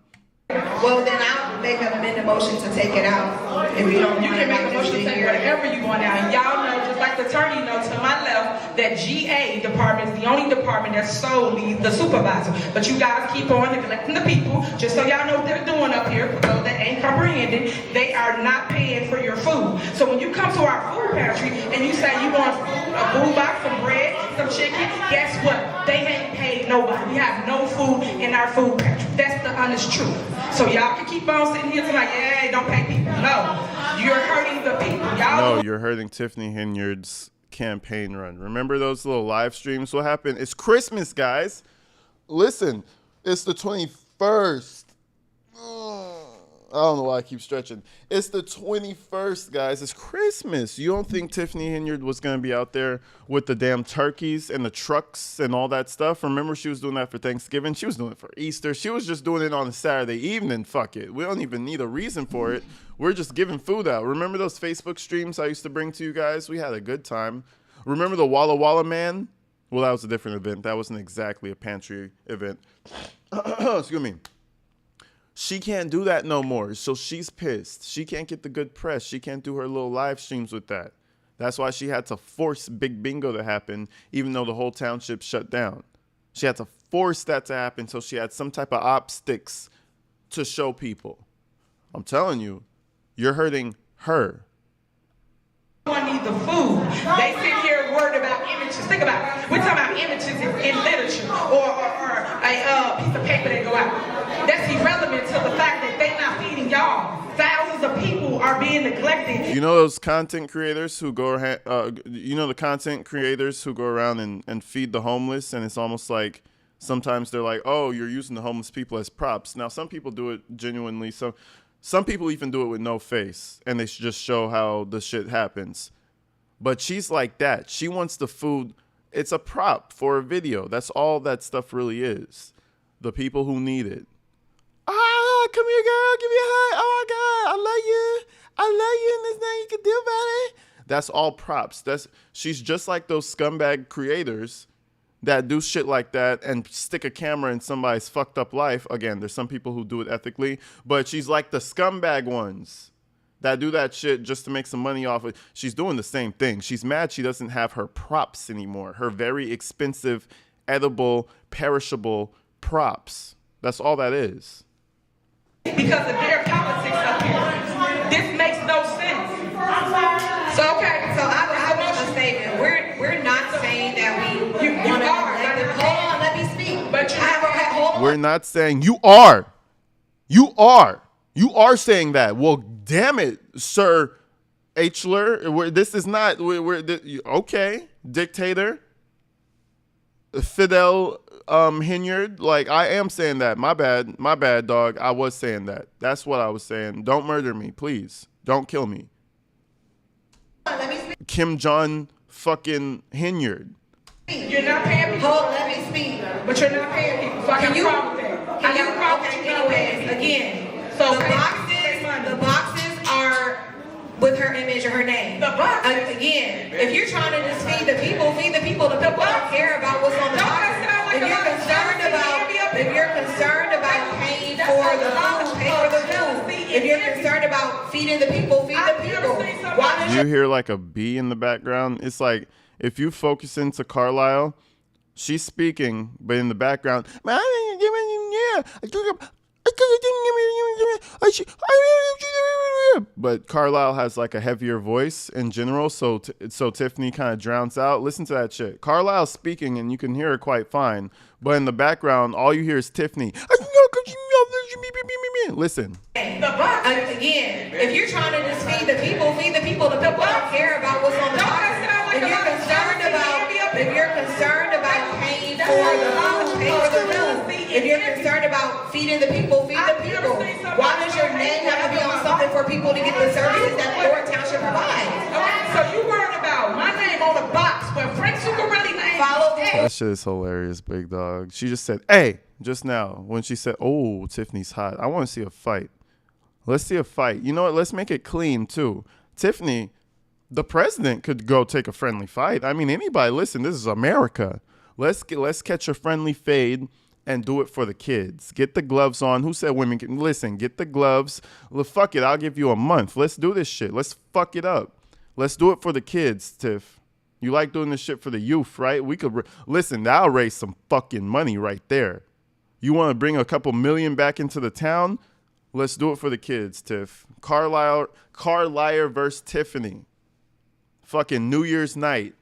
Well, then I'll make an amended motion to take it out. If you don't, you can make a motion to take whatever you want out. And y'all know, just like the attorney knows to my left, that GA department is the only department that's solely the supervisor. But you guys keep on neglecting the people. Just so y'all know what they're doing up here, for those that ain't comprehending, they are not paying for your food. So when you come to our food pantry and you say you want food, a food box, some bread, some chicken, guess what? They ain't paid nobody. We have no food in our food pantry. That's the honest truth. So y'all can keep on sitting here like, yeah, don't pay people. No, you're hurting the people. Y'all. No, you're hurting Tiffany Henyard's campaign run. Remember those little live streams? What happened? It's Christmas, guys. Listen, it's the 21st. I don't know why I keep stretching. It's the 21st, guys. It's Christmas. You don't think Tiffany Henyard was going to be out there with the damn turkeys and the trucks and all that stuff? Remember, she was doing that for Thanksgiving. She was doing it for Easter. She was just doing it on a Saturday evening. Fuck it. We don't even need a reason for it. We're just giving food out. Remember those Facebook streams I used to bring to you guys? We had a good time. Remember the Walla Walla Man? Well, that was a different event. That wasn't exactly a pantry event. Excuse me. She can't do that no more, so she's pissed. She can't get the good press. She can't do her little live streams with that. That's why she had to force Big Bingo to happen, even though the whole township shut down. She had to force that to happen, so she had some type of optics to show people. I'm telling you, you're hurting her. I need the food. They sit here worried about images. Think about it. We're talking about images in literature or a piece of paper that go out. That's irrelevant to the fact that they're not feeding y'all. Thousands of people are being neglected. You know those content creators who go around and feed the homeless, and it's almost like sometimes they're like, oh, you're using the homeless people as props. Now, some people do it genuinely. Some people even do it with no face, and they just show how the shit happens. But she's like that. She wants the food. It's a prop for a video. That's all that stuff really is. The people who need it. Ah, come here, girl. Give me a hug. Oh, my God. I love you, and there's nothing you can do about it. That's all props. She's just like those scumbag creators that do shit like that and stick a camera in somebody's fucked up life. Again, there's some people who do it ethically, but she's like the scumbag ones that do that shit just to make some money off it. She's doing the same thing. She's mad she doesn't have her props anymore. Her very expensive, edible, perishable props. That's all that is. Because of their politics up here. This makes no sense. So I have a statement. We're not saying that we want to hold on, let me speak. But hold on. We're not saying you are. You are saying that. Well, damn it, Sir Hler. This is not. Okay, dictator. Fidel Henyard. Like, I am saying that. My bad, dog. I was saying that. That's what I was saying. Don't murder me, please. Don't kill me. Kim Jong fucking Henyard. You're not paying people. Let me speak. But you're not paying people. So I got a problem with that. I got a problem with you not paying. Again, so the boxes are with her image or her name. The boxes. Again, if you're trying to just feed the people. The people don't care about what's on the boxes. If you're concerned about paying for the food, pay for the food. If you're concerned about feeding the people, feed the people. Why does you hear like a bee in the background? It's like if you focus into Carlisle, she's speaking, but in the background, but Carlisle has like a heavier voice in general, so Tiffany kind of drowns out. Listen to that shit. Carlisle's speaking and you can hear her quite fine, but in the background, all you hear is Tiffany. Listen. Again, if you're trying to just feed the people don't care about what's on the boxes. If you're concerned about paying for the food, pay for the food. If you're concerned about feeding the people, feed the people. Why does your name have to be on something for people to get the services that Lord Township provides? Okay, so you worried about my name on the box, but Frank Zuccarelli name. Follow that shit is hilarious, big dog. She just said, hey, just now when she said, oh, Tiffany's hot. I want to see a fight. Let's see a fight. You know what? Let's make it clean too. Tiffany, the president could go take a friendly fight. I mean, anybody, listen, this is America. Let's catch a friendly fade and do it for the kids. Get the gloves on. Who said women can? Listen, get the gloves. Well, fuck it. I'll give you a month. Let's do this shit. Let's fuck it up. Let's do it for the kids, Tiff. You like doing this shit for the youth, right? We could, listen, that'll raise some fucking money right there. You want to bring a couple million back into the town? Let's do it for the kids, Tiff. Carlisle versus Tiffany. Fucking New Year's night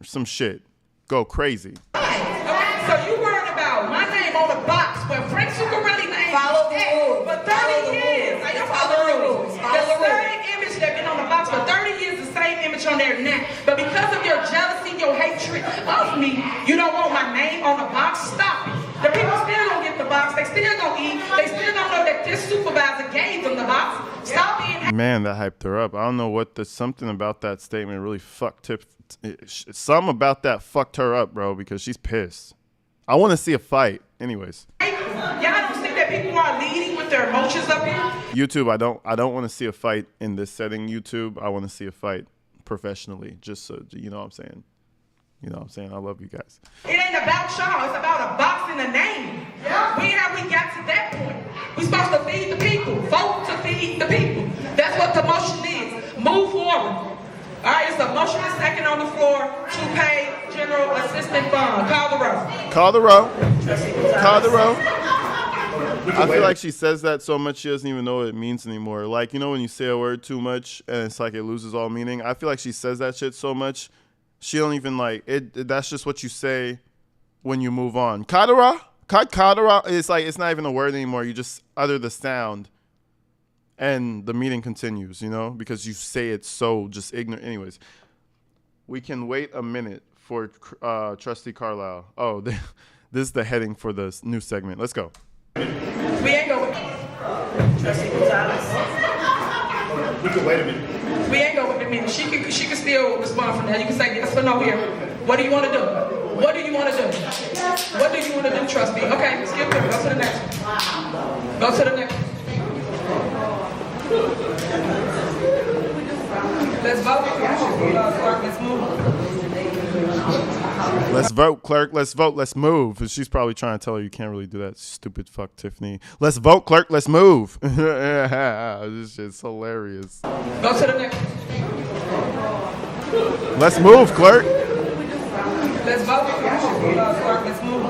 or some shit. Go crazy. Okay, so you worried about my name on the box, but Frank Zuccarelli name. Follow the rules. For 30 years. Like, follow the rules. The same image that been on the box for 30 years, the same image on there now. But because of your jealousy, your hatred of me, you don't want my name on the box. Stop it. The people still don't get the box. They still don't eat. They still don't know that this supervisor gave them the box. Stop being. Man, that hyped her up. I don't know what something about that statement really fucked Tiff. Some about that fucked her up, bro, because she's pissed. I want to see a fight. Anyways. Y'all don't think that people are leading with their emotions up here? YouTube, I don't want to see a fight in this setting, YouTube. I want to see a fight professionally, just so you know what I'm saying. You know what I'm saying? I love you guys. It ain't about y'all. It's about a box and a name. Yeah. When have we got to that point? We're supposed to feed the people. Vote to feed the people. That's what the motion is. Move forward. All right, it's a motion and second on the floor to pay general General Assistance Fund. Call the roll. Call the row. Call the row. I feel like she says that so much she doesn't even know what it means anymore. Like, you know when you say a word too much and it's like it loses all meaning? I feel like she says that shit so much she don't even like it. That's just what you say when you move on. Kadara? Kadara? It's like it's not even a word anymore. You just utter the sound and the meeting continues, you know, because you say it so just ignorant. Anyways, we can wait a minute for Trustee Carlisle. Oh, this is the heading for the new segment. Let's go. We ain't going. Trustee Gonzalez. We can wait a minute. We ain't going with the minute. She can still respond from that. You can say yes or no here. What do you want to do? What do you want to do? What do you want to do, trustee? Okay, skip it. Go to the next one. Go to the next one. Let's vote. Clerk, let's move. Let's vote, clerk. Let's vote. Let's move. And she's probably trying to tell her you can't really do that. Stupid fuck, Tiffany. Let's vote, clerk. Let's move. This shit's hilarious. Go to the next. Let's move, clerk. Let's vote. Clerk, let's move.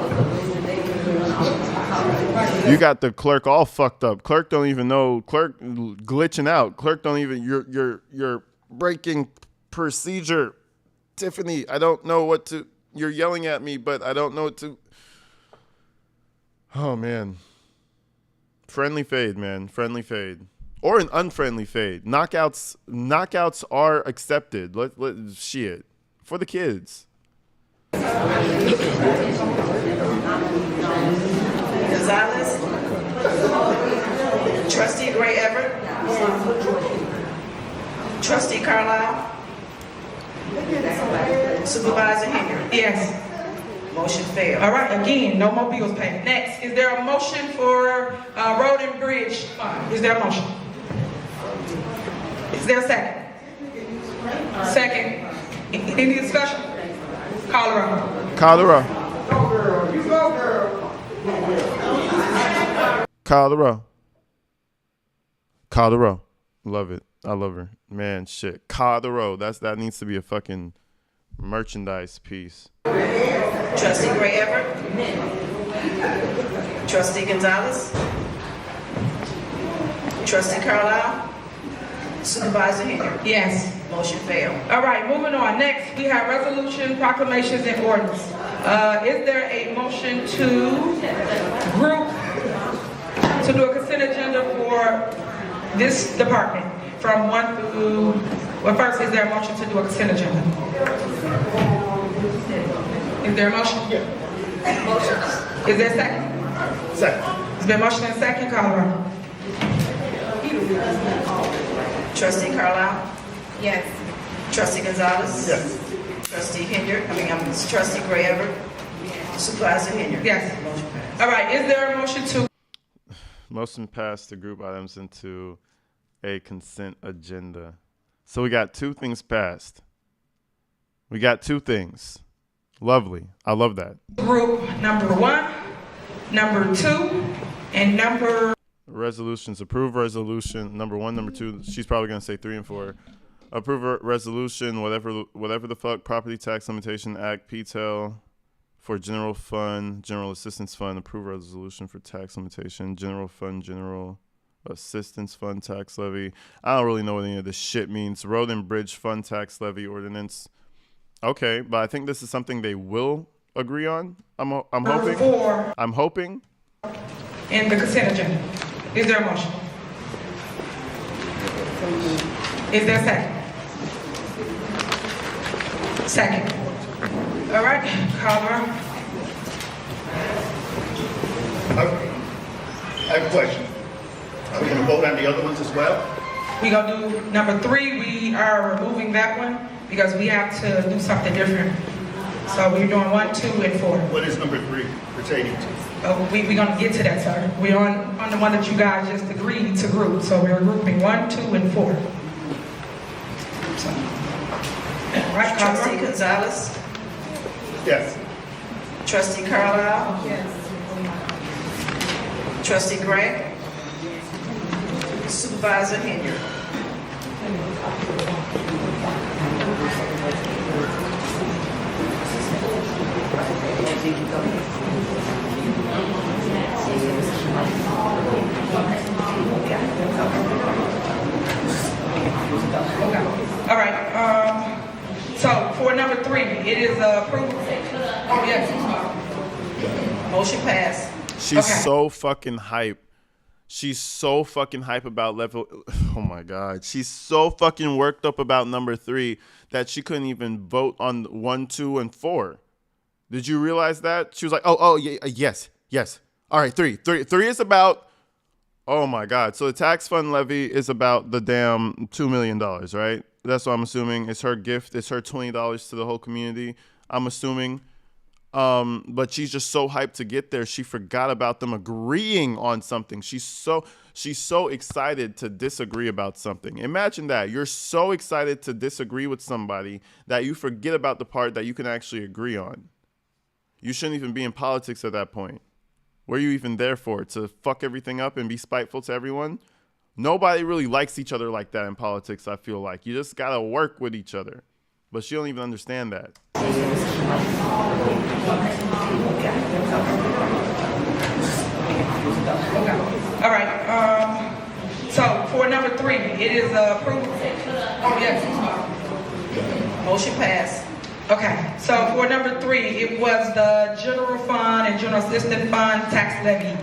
You got the clerk all fucked up. Clerk don't even know. Clerk glitching out. Clerk don't even. You're breaking procedure. Tiffany, I don't know what to. You're yelling at me, but I don't know what to. Oh man. Friendly fade, man. Friendly fade, or an unfriendly fade. Knockouts are accepted. Let shit for the kids. Gonzalez. Trustee Gray Everett. Trustee Carlisle. Supervisor Henyard. Yes. Motion failed. All right, again, no more bills paid. Next, is there a motion for road and bridge fund? Is there a motion? Is there a second? Second. Any discussion? Call the roll. Call the row. Go girl, you go girl. Call the row. Call the row. Love it. I love her. Man, shit. Call the row. That needs to be a fucking merchandise piece. Trustee Gray Everett. Trustee Gonzalez. Trustee Carlisle. Supervisor Henyard. Yes. Motion failed. All right, moving on. Next, we have resolution, proclamations, and ordinance. Is there a motion to do a consent agenda for this department from 1 through, well, first, is there a motion to do a consent agenda? Is there a motion? Yeah. Motion. Is there a second? Second. It's been motion and second, call the roll. Trustee Carlisle. Yes. Trustee Gonzalez. Yes. Trustee Henyard. Trustee Gray Everett. Supervisor Henyard. Yes. Motion passed. All right, is there a motion to? Motion passed the group items into a consent agenda. So we got two things passed. We got two things. Lovely. I love that. Group number 1, number 2, and number... Resolutions. Approve resolution number 1, number 2. She's probably going to say 3 and 4. Approve resolution, whatever the fuck, Property Tax Limitation Act, PTEL, for General Fund, General Assistance Fund. Approve resolution for tax limitation, General Fund, General Assistance Fund, tax levy. I don't really know what any of this shit means. Road and Bridge Fund Tax Levy Ordinance. Okay, but I think this is something they will agree on. I'm hoping. 4 I'm hoping. in the consent agenda. Is there a motion? Is there a second? Second. All right, call the roll. I have a question. Are we going to vote on the other ones as well? We gonna do number 3. We are removing that one because we have to do something different. So we're doing 1, 2, and 4. What is number 3 pertaining to? We're gonna get to that, sir. We're on the one that you guys just agreed to group. So we're grouping 1, 2, and 4. So, all right, call the Trustee roll. Gonzalez. Yes. Trustee Carlisle. Yes. Trustee Gray. Supervisor Henyard. All right, so for number 3, it is approved. Oh, yes. Motion passed. She's so fucking hype. She's so fucking hype about level. Oh my God. She's so fucking worked up about number 3 that she couldn't even vote on 1, 2, and 4. Did you realize that? She was like, oh, yeah, yes. All right, 3 is about, oh my God. So the tax fund levy is about the damn $2 million, right? That's what I'm assuming. It's her gift. It's her $20 to the whole community, I'm assuming. But she's just so hyped to get there. She forgot about them agreeing on something. She's so excited to disagree about something. Imagine that. You're so excited to disagree with somebody that you forget about the part that you can actually agree on. You shouldn't even be in politics at that point. What are you even there for? To fuck everything up and be spiteful to everyone? Nobody really likes each other like that in politics, I feel like. You just gotta work with each other. But she don't even understand that. All right, so for number 3, it is approved. Oh, yes. Motion passed. Okay, so for number 3, it was the general fund and general assistance fund tax levy.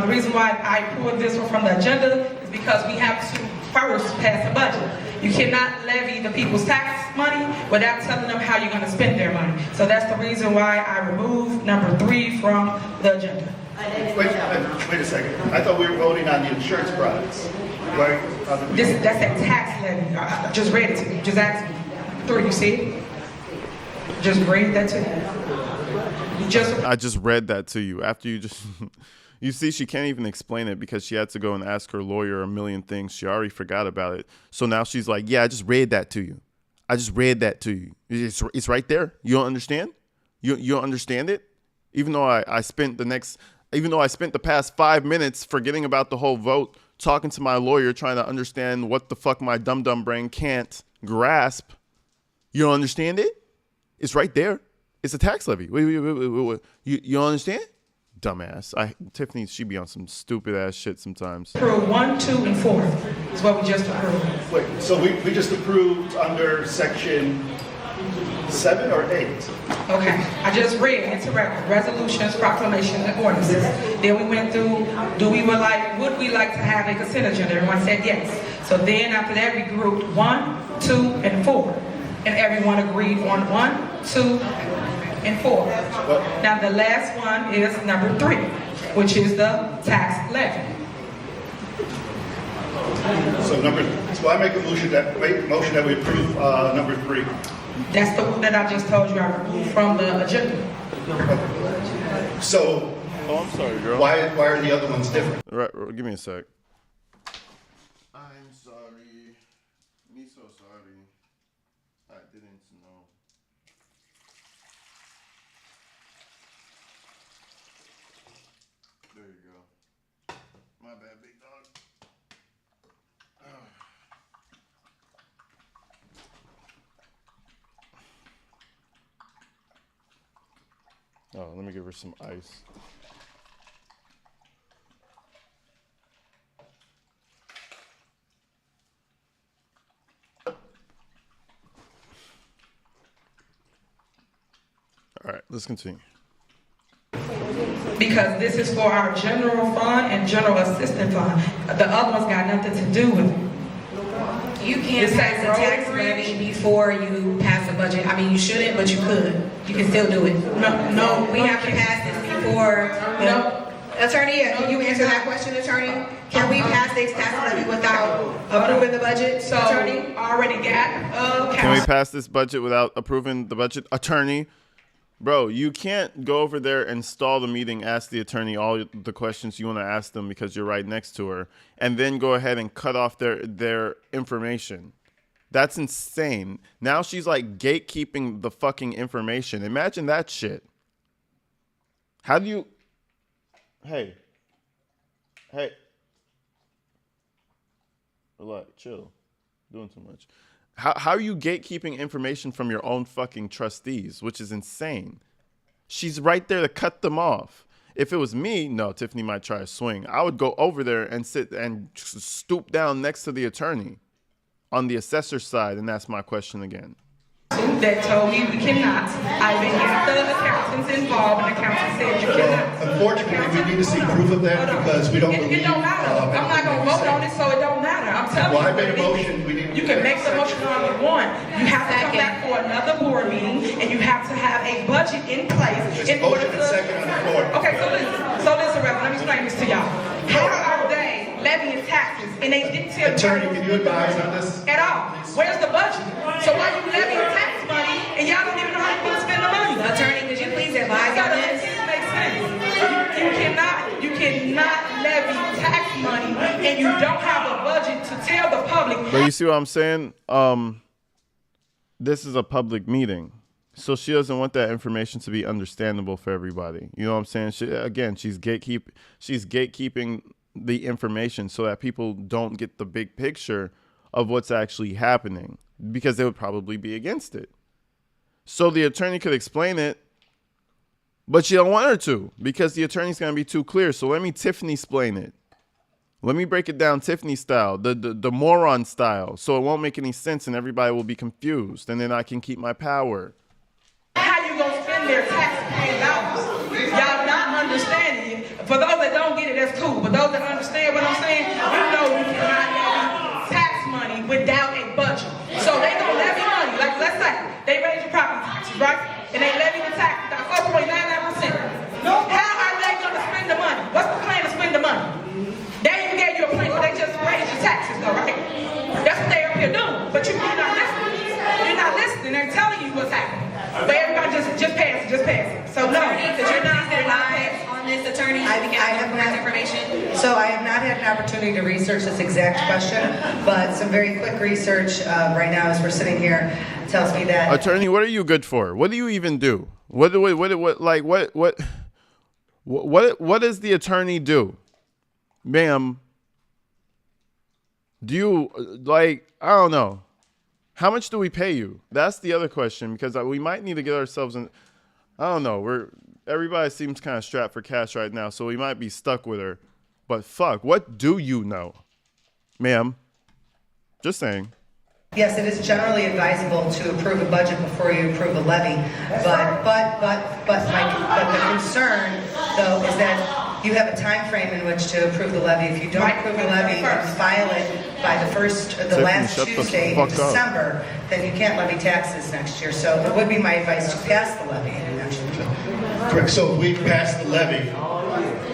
The reason why I pulled this one from the agenda is because we have to first pass a budget. You cannot levy the people's tax money without telling them how you're going to spend their money. So that's the reason why I removed number 3 from the agenda. Wait a second. I thought we were voting on the insurance products. Right? That's a tax levy. I just read it to you. Just asked me. 3, you see it? Just read that to you. I just read that to you. After you just... You see, she can't even explain it because she had to go and ask her lawyer a million things. She already forgot about it. So now she's like, yeah, I just read that to you. I just read that to you. It's right there. You don't understand? You don't understand it? Even though I spent the past 5 minutes forgetting about the whole vote, talking to my lawyer, trying to understand what the fuck my dumb brain can't grasp. You don't understand it? It's right there. It's a tax levy. Wait. You don't understand? Dumbass. Tiffany, she be on some stupid ass shit sometimes. Approve 1, 2, and 4 is what we just approved. Wait, so we just approved under section 7 or 8? Okay, I just read into record resolutions, proclamations, and ordinances. Then we went through, would we like to have a consent agenda? Everyone said yes. So then after that, we grouped 1, 2, and 4. And everyone agreed on 1, 2, and 4. Now the last one is number 3, which is the tax levy. So I make a motion that we approve number 3. That's the one that I just told you I removed from the agenda. So, I'm sorry, girl. Why are the other ones different? Right, give me a sec. I'm sorry. Me so sorry. I didn't know. There you go. My bad, big dog. Oh, let me give her some ice. All right, let's continue. Because this is for our general fund and general assistance fund. The other ones got nothing to do with it. You can't pass a tax levy before you pass a budget. I mean, you shouldn't, but you could. You can still do it. No, we have to pass this before. No. Attorney, can you answer that question, attorney? Can we pass this tax levy without approving the budget, so, attorney? Already got. Can we pass this budget without approving the budget, attorney? Bro, you can't go over there and stall the meeting, ask the attorney all the questions you want to ask them because you're right next to her, and then go ahead and cut off their information. That's insane. Now she's like gatekeeping the fucking information. Imagine that shit. How do you... Hey. Relax, chill. Doing too much. How are you gatekeeping information from your own fucking trustees, which is insane? She's right there to cut them off. If it was me, no, Tiffany might try to swing. I would go over there and sit and stoop down next to the attorney on the assessor's side and ask my question again. That told me we cannot. I even got the accountants involved, and the accountant said you cannot. Unfortunately, we need to see proof of that because we don't believe. It don't matter. I'm not going to vote on it, so it don't matter. I'm telling you. Well, I made a motion. You can make the motion all you want. You have to come back for another board meeting, and you have to have a budget in place in order to. Second on the floor. Okay, so listen, Reverend, let me explain this to y'all. How are they levying taxes, and they didn't tell Attorney, can you advise on this? at all? Where's the budget? So why you levying tax money, and y'all don't even know how you're going to spend the money? Attorney, could you please advise on this? You cannot levy tax money, and you don't have a budget to tell the public. But you see what I'm saying? This is a public meeting. So she doesn't want that information to be understandable for everybody. You know what I'm saying? She's gatekeeping the information so that people don't get the big picture of what's actually happening, because they would probably be against it. So the attorney could explain it, but she don't want her to, because the attorney's going to be too clear. So let me Tiffany explain it. Let me break it down Tiffany style, the moron style, so it won't make any sense and everybody will be confused, and then I can keep my power. How you gonna spend their taxpaying dollars? Y'all not understanding it. For those that don't get it, that's cool. But those that understand what I'm saying, you know you cannot levy tax money without a budget. So they gonna levy money. Like, let's say they raise your property taxes, right? And they levy the tax at 4.99%. How are they gonna spend the money? What's the plan to spend the money? They even gave you a plan where they just raise your taxes, though, right? That's what they're up here doing. But you're not listening. You're not listening. They're telling you what's happening. But everybody just pass it. So no, Could you please advise on this, attorney? I have not information. So I have not had an opportunity to research this exact question, but some very quick research right now as we're sitting here tells me that. Attorney, what are you good for? What do you even do? What does the attorney do? Ma'am, do you, I don't know. How much do we pay you? That's the other question, because we might need to get ourselves in, I don't know, everybody seems kind of strapped for cash right now, so we might be stuck with her. But fuck, what do you know? Ma'am, just saying. Yes, it is generally advisable to approve a budget before you approve a levy, but the concern, though, is that you have a time frame in which to approve the levy. If you don't approve the levy and file it by the last Tuesday in December, then you can't levy taxes next year. So it would be my advice to pass the levy eventually. Correct. So if we pass the levy,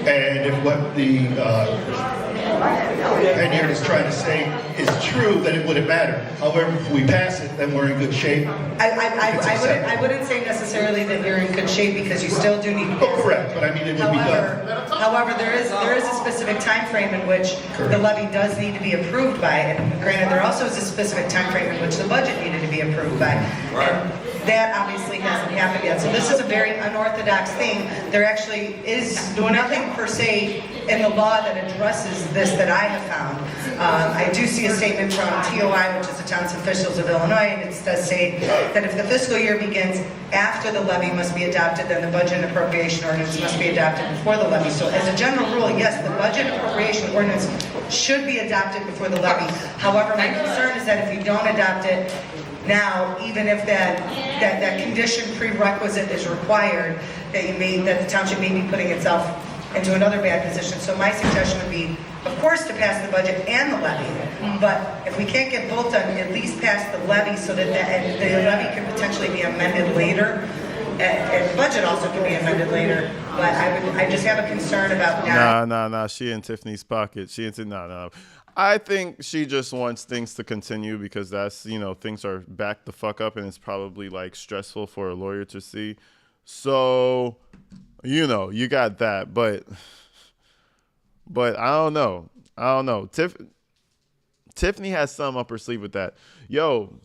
and if what the Henyard is trying to say is true, then it wouldn't matter. However, if we pass it, then we're in good shape. I wouldn't say necessarily that you're in good shape, because you still do need to pass. Oh, correct, but I mean, it would be done. However, there is a specific time frame in which the levy does need to be approved by, and granted, there also is a specific time frame in which the budget needed to be approved by. And that obviously hasn't happened yet. So this is a very unorthodox thing. There actually is nothing per se in the law that addresses this that I have found. I do see a statement from TOI, which is the Towns Officials of Illinois, and it does say that if the fiscal year begins after the levy must be adopted, then the budget and appropriation ordinance must be adopted before the levy. So as a general rule, yes, the budget and appropriation ordinance should be adopted before the levy. However, my concern is that if you don't adopt it now, even if that condition prerequisite is required, that the township may be putting itself into another bad position. So my suggestion would be, of course, to pass the budget and the levy. But if we can't get both done, at least pass the levy so that the levy can potentially be amended later. And the budget also can be amended later. But I just have a concern about now. Nah. She in Tiffany's pocket. No. I think she just wants things to continue because that's, things are backed the fuck up and it's probably stressful for a lawyer to see. So, you got that, but I don't know. Tiffany has some up her sleeve with that. Yo,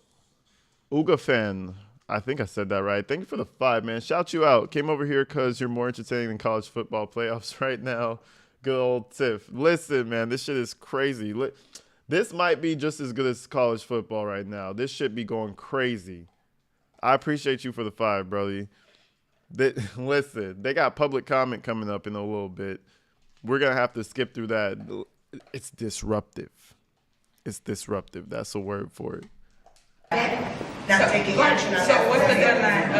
Uga fan, I think I said that right. Thank you for the 5, man. Shout you out. Came over here because you're more entertaining than college football playoffs right now. Good old Tiff. Listen, man, this shit is crazy. This might be just as good as college football right now. This shit be going crazy. I appreciate you for the 5, brother. Listen, they got public comment coming up in a little bit. We're going to have to skip through that. It's disruptive. It's disruptive. That's a word for it. Not taking action on So what's the deadline,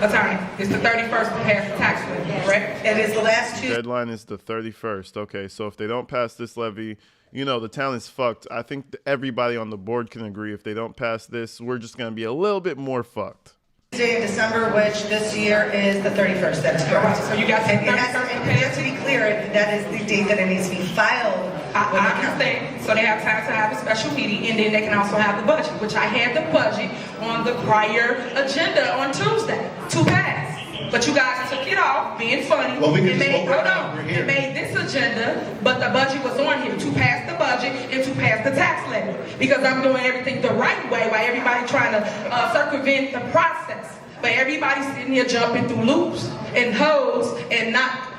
attorney? It's the 31st to pass the tax levy, correct? It is the last Tuesday. Deadline is the 31st. Okay, so if they don't pass this levy, you know, the town is fucked. I think everybody on the board can agree if they don't pass this, we're just going to be a little bit more fucked. Tuesday in December, which this year is the 31st. That is correct. So you got and just to be clear, that is the date that it needs to be filed. I understand. So they have time to have a special meeting, and then they can also have the budget, which I had the budget on the prior agenda on Tuesday to pass. But you guys took it off, being funny, Well, we can and just made, vote right now. We're here. and made this agenda, but the budget was on here to pass the budget and to pass the tax levy. Because I'm doing everything the right way while everybody trying to circumvent the process. But everybody's sitting here jumping through loops and hoes and not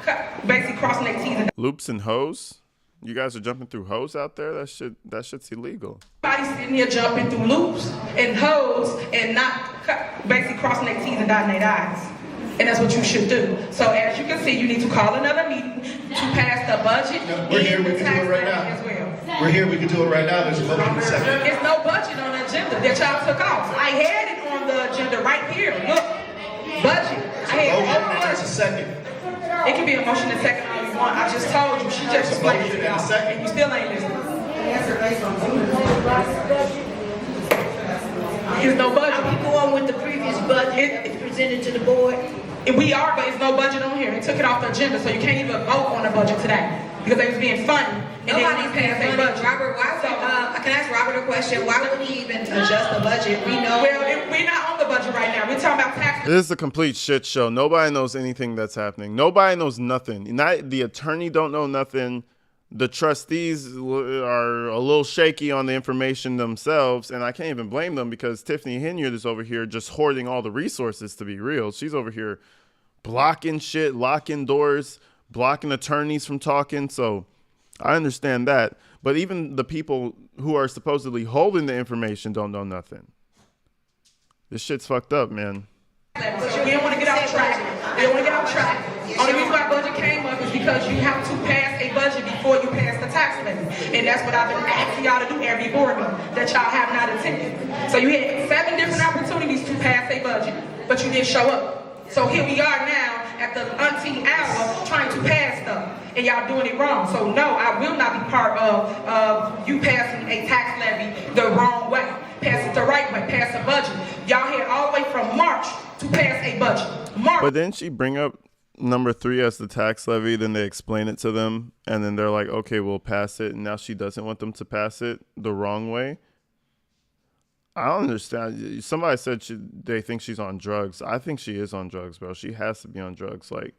basically crossing their T's and Loops and hoes? You guys are jumping through hoes out there? That shit's illegal. everybody's sitting here jumping through loops and hoes and not basically crossing their T's and dotting their I's. And that's what you should do. So as you can see, you need to call another meeting to pass the budget We're here, and we the can do tax it right levy now. as well. We're here, we can do it right now. There's a motion in a second. There's no budget on the agenda that y'all took off. I had it on the agenda right here. Look, budget. I had Motion, all and there's a budget. second. It can be a motion and second all you want. I just told you. She just explained it to y'all. And you still ain't listening. There's no budget. We go on with the previous budget it's presented to the board. And we are, but there's no budget on here. They took it off the agenda, so you can't even vote on the budget today because they was being funny. And Nobody's they paying their money. Robert, why would, can I ask Robert a question? Why would he even adjust the budget? We know. Well, we're not on the budget right now. We're talking about taxes. This is a complete shit show. Nobody knows anything that's happening. Nobody knows nothing. Not the attorney don't know nothing. The trustees are a little shaky on the information themselves, and I can't even blame them because Tiffany Henyard is over here just hoarding all the resources, to be real. She's over here blocking shit, locking doors, blocking attorneys from talking, so I understand that. But even the people who are supposedly holding the information don't know nothing. This shit's fucked up, man. We don't want to get off track. We don't want to get off track. Only reason why budget came up is because you have to pass a budget before you pass the tax levy. And that's what I've been asking y'all to do every board meeting that y'all have not attended. So you had 7 different opportunities to pass a budget, but you didn't show up. So here we are now at the umpteenth hour trying to pass stuff, and y'all doing it wrong. So no, I will not be part of you passing a tax levy the wrong way. Pass it the right way, pass a budget. Y'all had all the way from March to pass a budget. March. But didn't she bring up number 3 as the tax levy? Then they explain it to them, and then they're like, okay, we'll pass it. And now she doesn't want them to pass it the wrong way. I don't understand. Somebody said they think she's on drugs. I think she is on drugs, bro. She has to be on drugs. Like,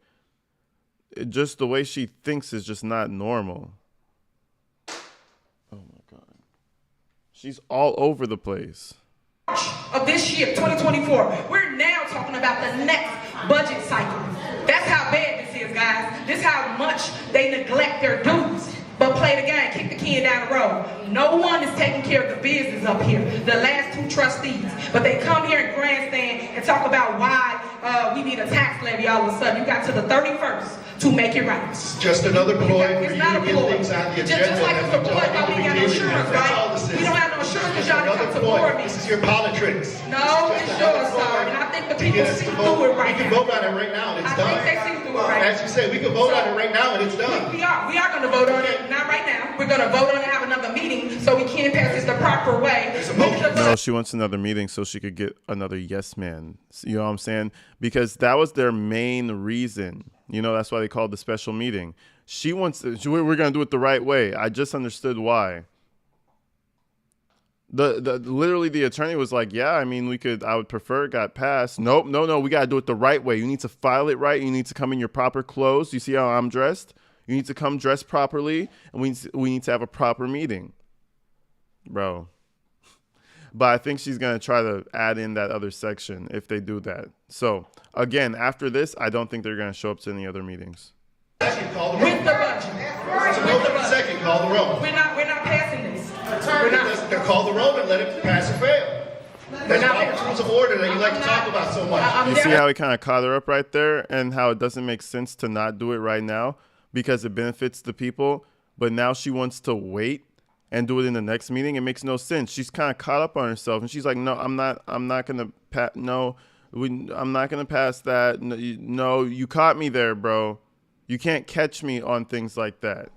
just the way she thinks is just not normal. Oh my God. She's all over the place. Of this year, 2024, we're now talking about the next budget cycle. That's how bad this is, guys. This is how much they neglect their duties. But play the game, kick the can down the road. No one is taking care of the business up here. The last 2 trustees. But they come here and grandstand and talk about why we need a tax levy all of a sudden. You got to the 31st to make it right. It's just another ploy for you to get things on the agenda. Just like it's a ploy why we got no insurance, right? We don't have no insurance because y'all didn't come to board me. This is your politics. No, it's yours, sir. And I think the people see through it right now. We can vote on it right now and it's done. I think they see through it right now. As you say, we can vote on it right now and it's done. We are going to vote on it, not right now. We're going to vote on it, have another meeting so we can pass this the proper way. No, she wants another meeting so she could get another yes man. You know what I'm saying? Because that was their main reason. You know, that's why they called the special meeting. She wants, we're going to do it the right way. I just understood why. Literally the attorney was like, yeah, I mean, I would prefer it got passed. Nope, no, we got to do it the right way. You need to file it right. You need to come in your proper clothes. You see how I'm dressed? You need to come dressed properly, and we need to have a proper meeting. Bro. But I think she's going to try to add in that other section if they do that. So, again, after this, I don't think they're going to show up to any other meetings. Second, call the roll. With the budget. It's a motion. Second, call the roll. We're not passing this. We're not. Call the roll and let it pass or fail. That's Robert's Rules of Order that you like to talk about so much. You see how he kind of caught her up right there, and how it doesn't make sense to not do it right now because it benefits the people, but now she wants to wait and do it in the next meeting. It makes no sense. She's kind of caught up on herself, and she's like, "No, I'm not gonna I'm not gonna pass that. No, you caught me there, bro. You can't catch me on things like that."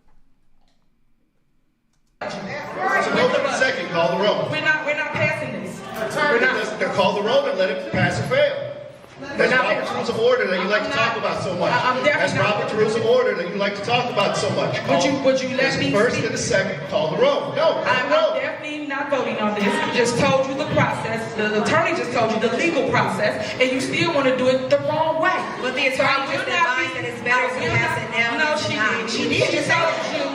So hold on a second. Call the roll. We're not passing this. We're not. Call the roll and let it pass or fail. That's Robert's Rules of Order that you like to talk about so much. That's Robert's Rules of Order that you like to talk about so much. Would you let me first speak? and a second. Call the roll. No, I'm definitely not voting on this. I just told you the process. The attorney just told you the legal process, and you still want to do it the wrong way. But the attorney just advised that it's better to pass it now. No, she didn't. She did say you.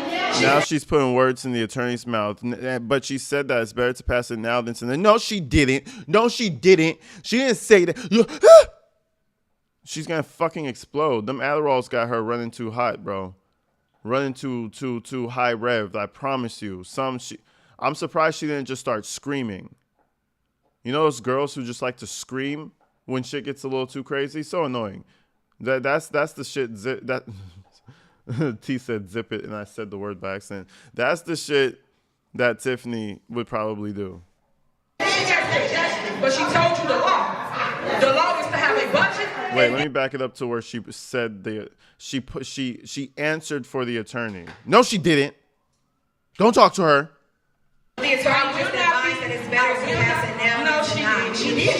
Now she's putting words in the attorney's mouth, but she said that it's better to pass it now than to then. No, she didn't. No, she didn't. She didn't say that. She's gonna fucking explode. Them Adderalls got her running too hot, bro. Running too high revved. I promise you. I'm surprised she didn't just start screaming. You know those girls who just like to scream when shit gets a little too crazy? So annoying. That's the shit. That T said zip it, and I said the word by accident. That's the shit that Tiffany would probably do. But she told you the law. The law is to have a budget. Wait, let me back it up to where she said she answered for the attorney. No, she didn't. Don't talk to her. The attorney just advised that it's better to pass it now. No, she didn't. She did.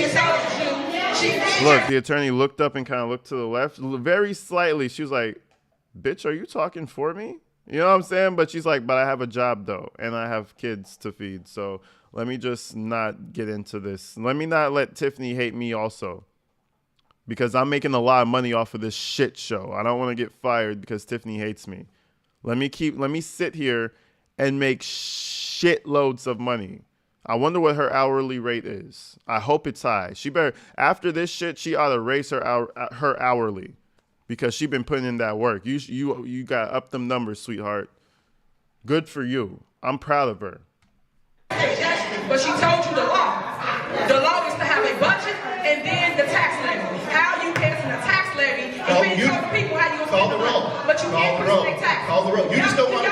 She did. Look, the attorney looked up and kind of looked to the left, very slightly. She was like, "Bitch, are you talking for me?" You know what I'm saying? But she's like, "But I have a job though, and I have kids to feed. So let me just not get into this. Let me not let Tiffany hate me also." Because I'm making a lot of money off of this shit show. I don't want to get fired because Tiffany hates me. Let me sit here and make shitloads of money. I wonder what her hourly rate is. I hope it's high. She better, after this shit, she ought to raise her hourly because she been putting in that work. You got up them numbers, sweetheart. Good for you. I'm proud of her. But she told you the law. The law is to have a budget and then the tax levy. How you passing a tax levy and you tell the people how you gonna call the roll. But you can't pay tax. Call the roll. You just don't want to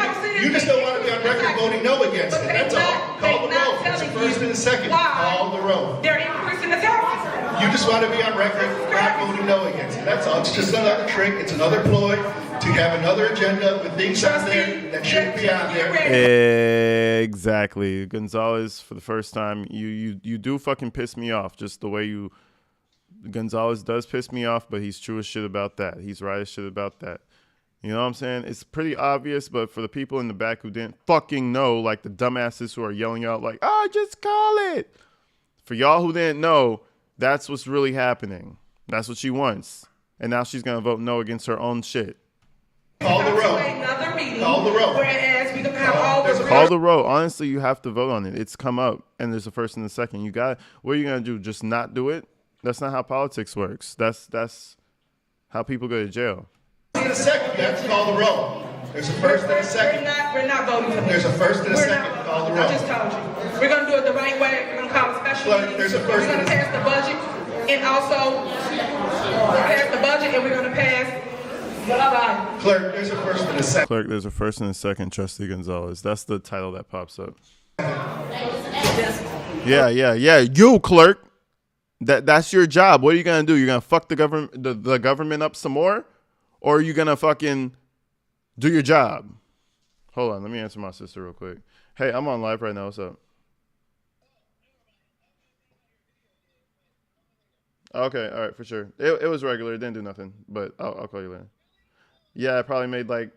be on record voting no against it. That's all. Call the roll. It's a first and a second. Call the roll. They're increasing the taxes. You just want to be on record not voting no against it. That's all. It's just another trick. It's another ploy to have another agenda with things on there that shouldn't be on there. Exactly. Gonzalez, for the first time, you do fucking piss me off. Just the way you... Gonzalez does piss me off, but he's true as shit about that. He's right as shit about that. You know what I'm saying? It's pretty obvious, but for the people in the back who didn't fucking know, like the dumbasses who are yelling out like, "Oh, just call it." For y'all who didn't know, that's what's really happening. That's what she wants. And now she's going to vote no against her own shit. Call the roll. Another meeting. Call the roll. Whereas we don't have all the... Call the roll. Honestly, you have to vote on it. It's come up, and there's a first and a second. What are you going to do? Just not do it? That's not how politics works. That's how people go to jail. In a second, you have to call the roll. There's a first and a second. We're not voting for this. There's a first and a second. Call the roll. I just told you. We're going to do it the right way. We're going to call a special meeting. There's a first We're going to pass the budget. And also, pass the budget, and we're going to pass... Bye-bye. Clerk, there's a first and a second. Clerk, there's a first and a second, Trustee Gonzalez. That's the title that pops up. Yeah. You, clerk. That's your job. What are you gonna do? You're gonna fuck the government up some more, or are you gonna fucking do your job? Hold on, let me answer my sister real quick. Hey, I'm on live right now. What's up? Okay, all right, for sure. It was regular. It didn't do nothing, but I'll call you later. Yeah, it probably made like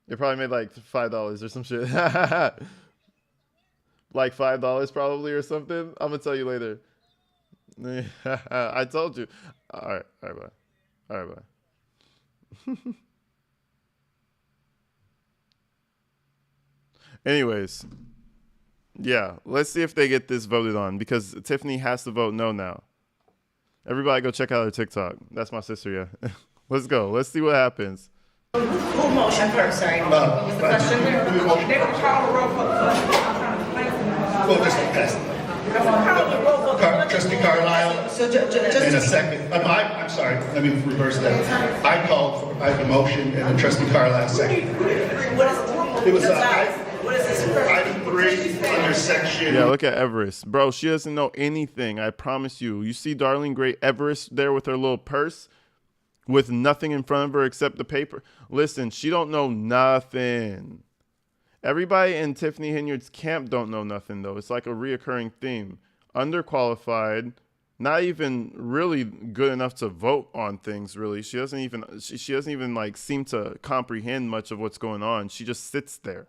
$5 or some shit. Like $5 probably or something. I'm gonna tell you later. I told you. All right, bye. Anyways, yeah, let's see if they get this voted on because Tiffany has to vote no now. Everybody go check out her TikTok. That's my sister, yeah. Let's go. Let's see what happens. Who motion first? Sorry. What was the question? They will call the roll for the budget. Well, just pass it. Call the roll for Trustee Carlisle. So just In a second. I'm sorry. Let me reverse that. I have a motion and then Trustee Carlisle second. It was item 3 under section. Yeah, look at Everest. Bro, she doesn't know anything. I promise you. You see Darlene Gray Everest there with her little purse with nothing in front of her except the paper? Listen, she don't know nothing. Everybody in Tiffany Henyard's camp don't know nothing, though. It's like a reoccurring theme. Underqualified, not even really good enough to vote on things, really. She doesn't even like seem to comprehend much of what's going on. She just sits there.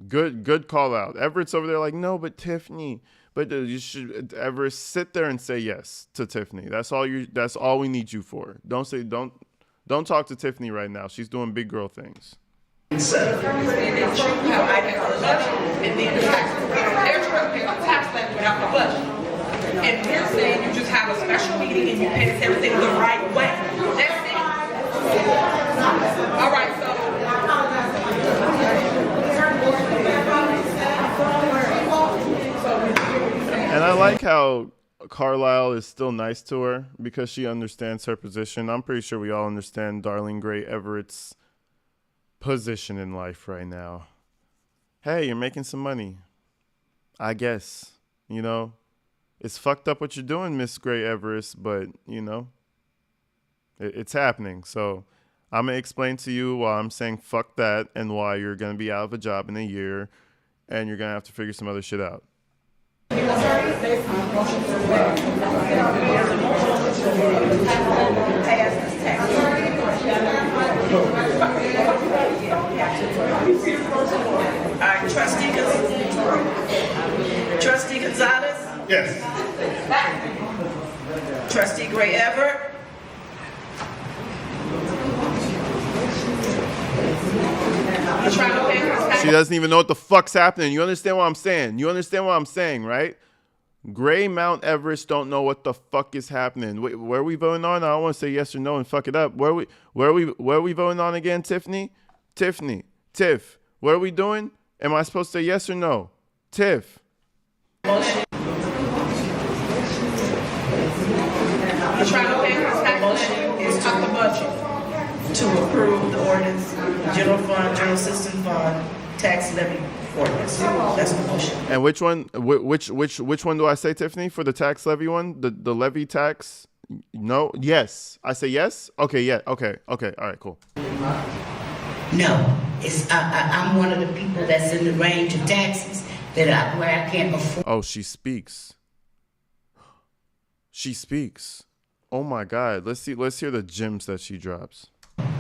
Good call out. Everett's over there like, no, but Tiffany, but you should Everett sit there and say yes to Tiffany. That's all we need you for. Don't talk to Tiffany right now. She's doing big girl things. And then the they're trying to pay a tax levy without the budget. And they're saying you just have a special meeting and you pass everything the right way. That's it. All right, so. And I like how Carlisle is still nice to her because she understands her position. I'm pretty sure we all understand Darlene Gray Everett's position in life right now. Hey, you're making some money. I guess, it's fucked up what you're doing, Miss Gray Everett, but it's happening. So I'm going to explain to you why I'm saying fuck that and why you're going to be out of a job in a year and you're going to have to figure some other shit out. Trustee Gonzalez? Yes. Trustee Gray Everett? She doesn't even know what the fuck's happening. You understand what I'm saying? You understand what I'm saying, right? Gray Mount Everest don't know what the fuck is happening. Wait, where are we voting on? I don't want to say yes or no and fuck it up. Where are we voting on again, Tiffany? Tiff, what are we doing? Am I supposed to say yes or no? Tiff. Motion. Motion is on the budget to approve the ordinance, general fund, general system fund, tax levy ordinance. That's the motion. And which one? Which one do I say, Tiffany? For the tax levy one, the levy tax? No. Yes. I say yes. Okay. Yeah. Okay. All right. Cool. No, it's I'm one of the people that's in the range of taxes that where I can't afford. Oh, she speaks. She speaks. Oh my God. Let's hear the gems that she drops.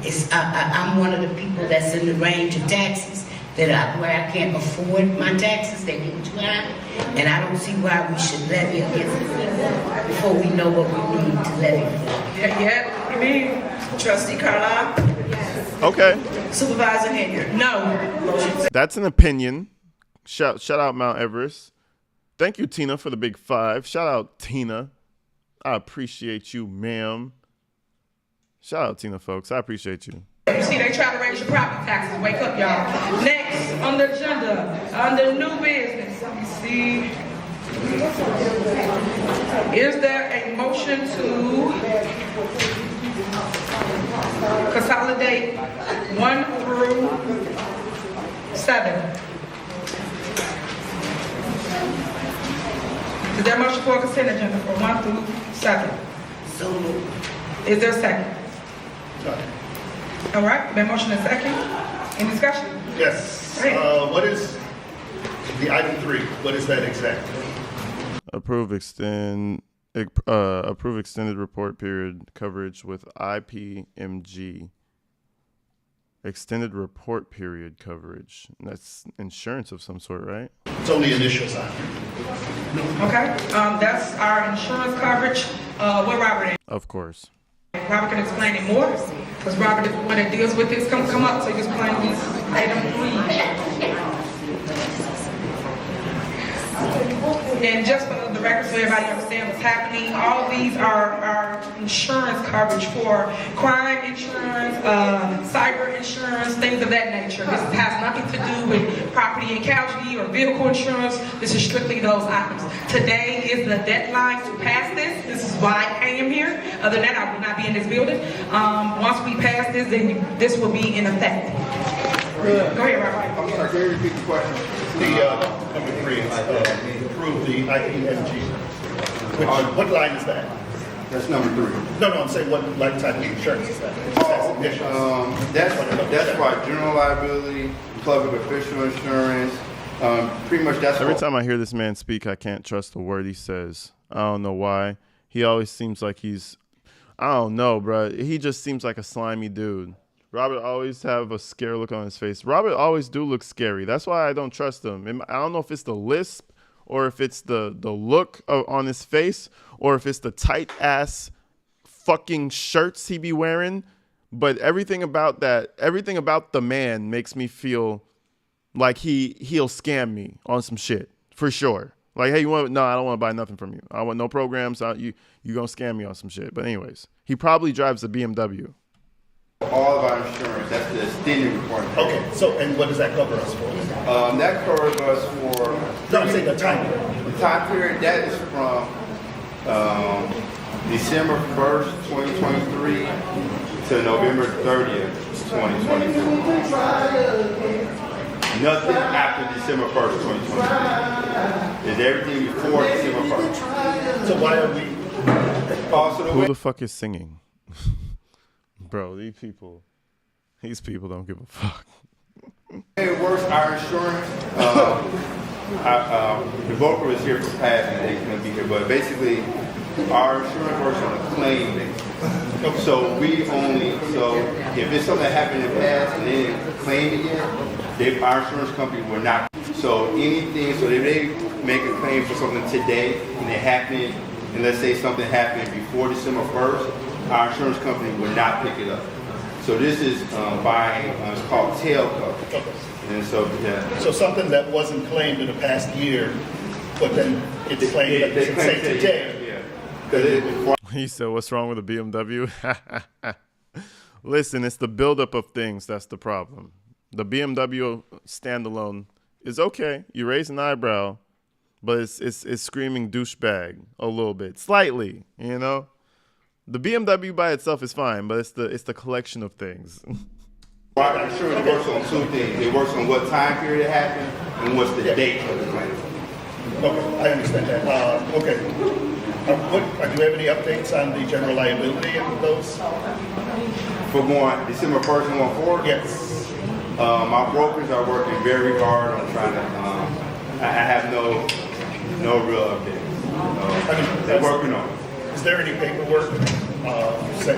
It's I'm one of the people that's in the range of taxes that where I can't afford my taxes. They get too high, and I don't see why we should levy against people before we know what we need to levy. Yeah, you mean Trustee Carlisle? Yes. Okay. Supervisor Henyard? No. That's an opinion. Shout out Mount Everest. Thank you, Tina, for the big 5. Shout out Tina. I appreciate you, ma'am. Shout out Tina, folks. I appreciate you. You see, they try to raise your property taxes. Wake up, y'all. Next, on the agenda, under new business, let me see. Is there a motion to consolidate 1 through 7? Is there a motion for a consent agenda for 1 through 7? So moved. Is there a second? All right, been motion and second. Any discussion? Yes. What is the item 3? What is that exactly? Approve extended report period coverage with IPMG. Extended report period coverage. That's insurance of some sort, right? It's only initials on here. Okay, that's our insurance coverage. What Robert is? Of course. Robert can explain it more, because Robert, when it deals with this, come up, so you can explain this item 3. And just for the record, so everybody understands what's happening, all these are insurance coverage for crime insurance, cyber insurance, things of that nature. This has nothing to do with property and casualty or vehicle insurance. This is strictly those items. Today is the deadline to pass this. This is why I came here. Other than that, I would not be in this building. Once we pass this, then this will be in effect. Go ahead, Robert. I'm sorry, can you repeat the question? The number 3 is approve the IPMG. What line is that? That's number 3. No, I'm saying what like type of insurance is that? That's why general liability, public official insurance, pretty much that's Every time I hear this man speak, I can't trust a word he says. I don't know why. He always seems like I don't know, bro. He just seems like a slimy dude. Robert always have a scare look on his face. Robert always do look scary. That's why I don't trust him. I don't know if it's the lisp or if it's the look on his face or if it's the tight ass fucking shirts he be wearing. But everything about the man makes me feel like he'll scam me on some shit for sure. Like, hey, I don't want to buy nothing from you. I want no programs. You gonna scam me on some shit. But anyways, he probably drives a BMW. all of our insurance. That's the extended requirement. Okay, so, and what does that cover us for? That covers us for... No, I'm saying the time period. The time period, that is from December 1st, 2023 to November 30th, 2023. Nothing after December 1st, 2023. Is everything before December 1st. So why are we... Who the fuck is singing? Bro, these people don't give a fuck. It works, our insurance, the broker is here for past and they can be here, but basically our insurance works on a claim basis. So if it's something that happened in the past and they didn't claim it yet, our insurance company will not. So if they make a claim for something today and it happened, and let's say something happened before December 1st, our insurance company will not pick it up. So this is buying, it's called tail coverage. And so, yeah. So something that wasn't claimed in the past year, but then it's claimed, they say today. Yeah. He said, what's wrong with a BMW? Listen, it's the buildup of things that's the problem. The BMW standalone is okay. You raise an eyebrow, but it's screaming douchebag a little bit. Slightly, you know? The BMW by itself is fine, but it's the collection of things. Our insurance works on two things. It works on what time period it happened and what's the date of the claim. Okay, I understand that. Okay. Do you have any updates on the general liability of those? For going December 1st and going forward? Yes. My brokers are working very hard on trying to, I have no real updates. They're working on it. Is there any paperwork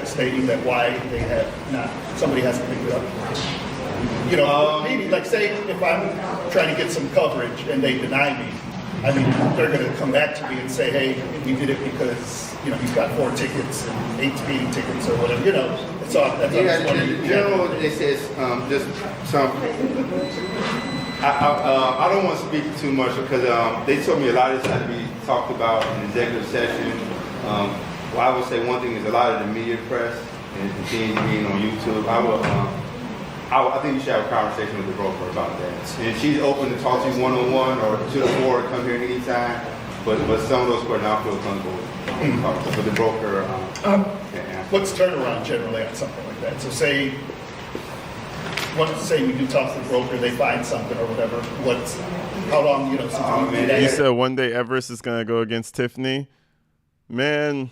stating that why they have not, somebody hasn't picked it up? You know, maybe, like say if I'm trying to get some coverage and they deny me, I mean, they're going to come back to me and say, hey, we did it because, you know, you've got 4 tickets and 8 speeding tickets or whatever, you know. That's all. That's in general, it says just some, I don't want to speak too much because they told me a lot of this had to be talked about in executive session. Well, I would say one thing is a lot of the media press and things being on YouTube. I think you should have a conversation with the broker about that. And she's open to talk to you one-on-one or to the board, come here anytime. But some of those questions I feel comfortable with. But the broker can't answer. What's turnaround generally on something like that? So say we do talk to the broker, they find something or whatever. How long, you know, since we do that? You said one day Everest is going to go against Tiffany. Man,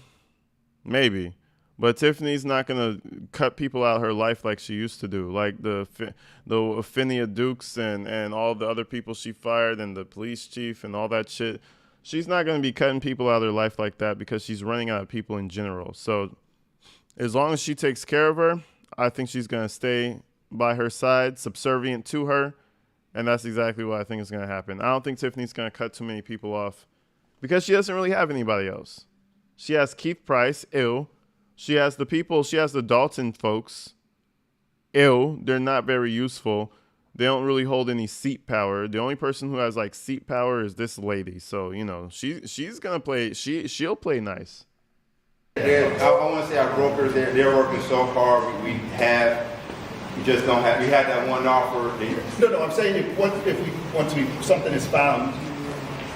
maybe. But Tiffany's not going to cut people out of her life like she used to do. Like the Phinia Dukes and all the other people she fired and the police chief and all that shit. She's not going to be cutting people out of their life like that because she's running out of people in general. So as long as she takes care of her, I think she's going to stay by her side, subservient to her. And that's exactly what I think is going to happen. I don't think Tiffany's going to cut too many people off because she doesn't really have anybody else. She has Keith Price, ew. She has the Dalton folks, ew. They're not very useful. They don't really hold any seat power. The only person who has like seat power is this lady. So, you know, she's gonna play, she'll play nice. I want to say our brokers, they're working so hard. We just don't have. We had that one offer. No, I'm saying if something is found,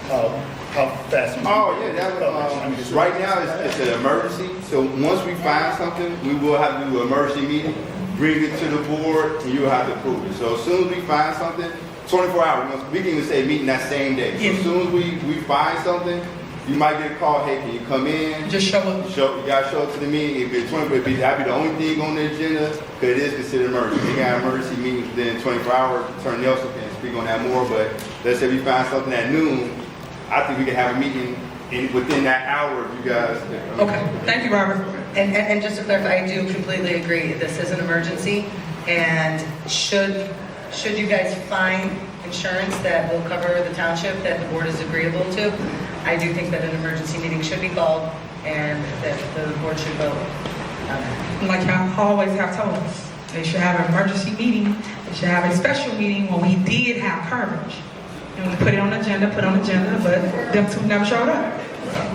how fast? Oh yeah, that right now it's an emergency. So once we find something, we will have to do an emergency meeting, bring it to the board, and you'll have to approve it. So as soon as we find something, 24 hours. We can even say meeting that same day. So as soon as we find something, you might get a call. Hey, can you come in? Just show up. You gotta show up to the meeting. If it's 24, that'd be the only thing on the agenda, because it is considered emergency. We got emergency meetings within 24 hours. Attorney Nelson can speak on that more. But let's say we find something at noon. I think we can have a meeting within that hour if you guys. Okay, thank you, Robert. And just to clarify, I do completely agree. This is an emergency, and should you guys find insurance that will cover the township that the board is agreeable to, I do think that an emergency meeting should be called and that the board should vote on it. Like I always have told us, they should have an emergency meeting. They should have a special meeting when we did have coverage. And we put it on the agenda, but them two never showed up.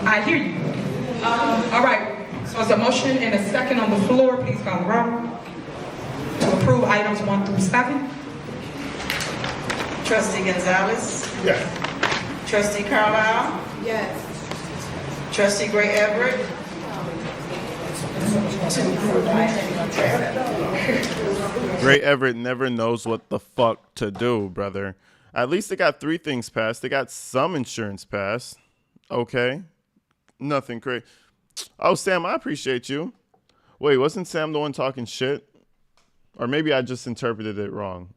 I hear you. All right, so it's a motion and a second on the floor. Please call the roll to approve items 1 through 7. Trustee Gonzalez? Yes. Trustee Carlisle? Yes. Trustee Gray Everett? Ray Everett never knows what the fuck to do, brother. At least they got 3 things passed. They got some insurance passed. Okay. Nothing crazy. Oh, Sam, I appreciate you. Wait, wasn't Sam the one talking shit? Or maybe I just interpreted it wrong.